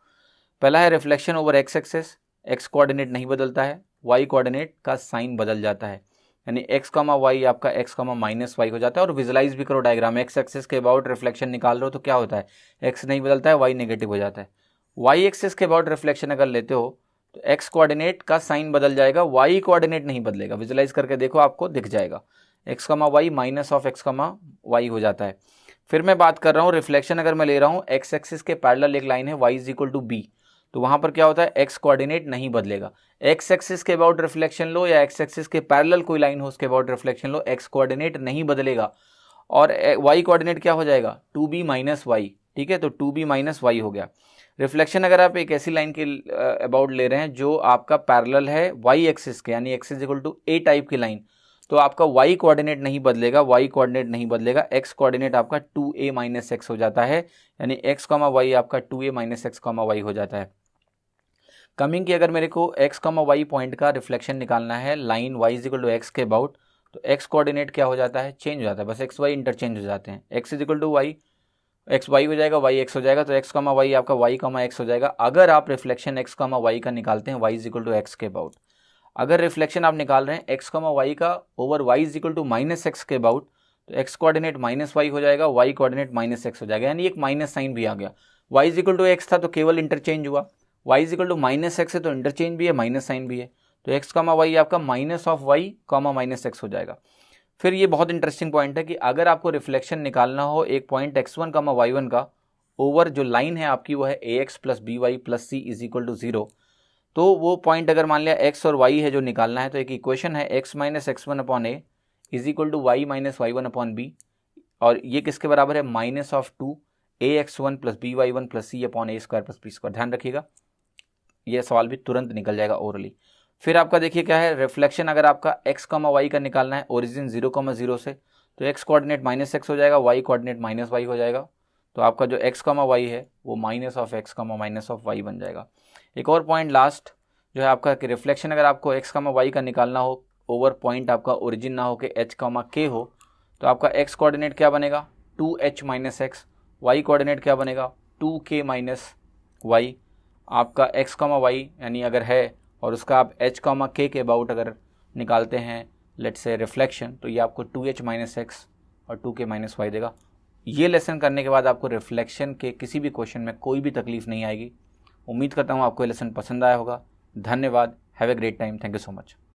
पहला है reflection over x axis, x coordinate नहीं बदलता है, वाई कोऑर्डिनेट का साइन बदल जाता है। यानी x कॉमा वाई आपका x कॉमा माइनस वाई हो जाता है। और विजुलाइज भी करो डायग्राम, x एक्सिस के अबाउट रिफ्लेक्शन निकाल रहे हो तो क्या होता है, x नहीं बदलता है, y नेगेटिव हो जाता है। y एक्सिस के अबाउट रिफ्लेक्शन अगर लेते हो तो x कोऑर्डिनेट का साइन बदल जाएगा, y कोऑर्डिनेट नहीं बदलेगा। विजुलाइज करके देखो, आपको दिख जाएगा x comma y minus of x comma y हो जाता है। फिर मैं बात कर रहा हूँ रिफ्लेक्शन अगर मैं ले रहा हूँ, x एक्सिस के पैरेलल एक लाइन है y is equal to b, तो वहां पर क्या होता है, x कोऑर्डिनेट नहीं बदलेगा। x एक्सिस के अबाउट रिफ्लेक्शन लो या x एक्सिस के पैरेलल कोई लाइन हो उसके about reflection low, x coordinate नहीं बदलेगा और y कोऑर्डिनेट क्या हो जाएगा, 2b माइनस वाई। ठीक है, तो 2b माइनस वाई हो गया। रिफ्लेक्शन अगर आप एक ऐसी लाइन के अबाउट ले रहे हैं जो आपका पैरेलल है y एक्सिस के, यानी x is equal to a type की लाइन, तो आपका y कोऑर्डिनेट नहीं बदलेगा, y कोऑर्डिनेट नहीं बदलेगा, x कोऑर्डिनेट आपका 2a माइनस एक्स हो जाता है, यानी x कॉमा वाई आपका 2a minus x comma y हो जाता है। कमिंग की अगर मेरे को x कॉमा वाई पॉइंट का रिफ्लेक्शन निकालना है line y is equal to x के अबाउट, तो x कोऑर्डिनेट क्या हो जाता है, चेंज हो जाता है, बस x y इंटरचेंज हो जाते हैं। x is equal to y, x y हो जाएगा, वाई एक्स हो जाएगा, तो एक्स कॉमा वाई आपका वाई कॉमा एक्स हो जाएगा। अगर आप रिफ्लेक्शन एक्स कॉमा वाई का निकालते हैं y is equal to x के अबाउट, अगर रिफ्लेक्शन आप निकाल रहे हैं एक्स कॉमा वाई का over y is equal to minus x के अबाउट, तो एक्स कोऑर्डिनेट माइनस वाई हो जाएगा, वाई कोऑर्डिनेट माइनस एक्स हो जाएगा, यानी एक माइनस साइन भी आ गया। Y is equal to x था तो केवल इंटरचेंज हुआ, y is equal to minus x है तो इंटरचेंज भी है, माइनस साइन भी है, तो एक्स कॉमा वाई आपका minus of y comma minus x हो जाएगा। फिर ये बहुत इंटरेस्टिंग पॉइंट है कि अगर आपको रिफ्लेक्शन निकालना हो एक पॉइंट x1 कॉमा y1 का ओवर जो लाइन है आपकी वो है ax plus b y plus c is equal to 0, तो वो पॉइंट अगर मान लिया x और y है जो निकालना है, तो एक इक्वेशन है x minus x1 upon a is equal to y minus y1 upon b, और ये किसके बराबर है, minus of 2 ax1 plus b y one plus c upon a square plus b square. ध्यान रखिएगा, ये सवाल भी तुरंत निकल जाएगा ओरली। फिर आपका देखिए क्या है, रिफ्लेक्शन अगर आपका x कॉमा वाई का निकालना है ओरिजिन 0 कॉमा 0 से, तो x कोऑर्डिनेट माइनस एक्स हो जाएगा, y कोऑर्डिनेट माइनस वाई हो जाएगा, तो आपका जो x कॉमा वाई है वो minus of x comma minus of y बन जाएगा। एक और पॉइंट लास्ट जो है आपका कि रिफ्लेक्शन अगर आपको x कॉमा वाई का निकालना हो ओवर पॉइंट आपका ओरिजिन ना हो कि h कॉमा k हो, तो आपका x कोऑर्डिनेट क्या बनेगा, 2h minus x, y coordinate क्या बनेगा, 2k माइनस वाई। आपका x कॉमा वाई यानी अगर है और उसका आप h कॉमा k के अबाउट अगर निकालते हैं लेट्स से रिफ्लेक्शन, तो ये आपको 2h माइनस एक्स और 2k माइनस वाई देगा। ये लेसन करने के बाद आपको रिफ्लेक्शन के किसी भी क्वेश्चन में कोई भी तकलीफ नहीं आएगी। उम्मीद करता हूँ आपको ये लेसन पसंद आया होगा। धन्यवाद, have a great time, thank you so much.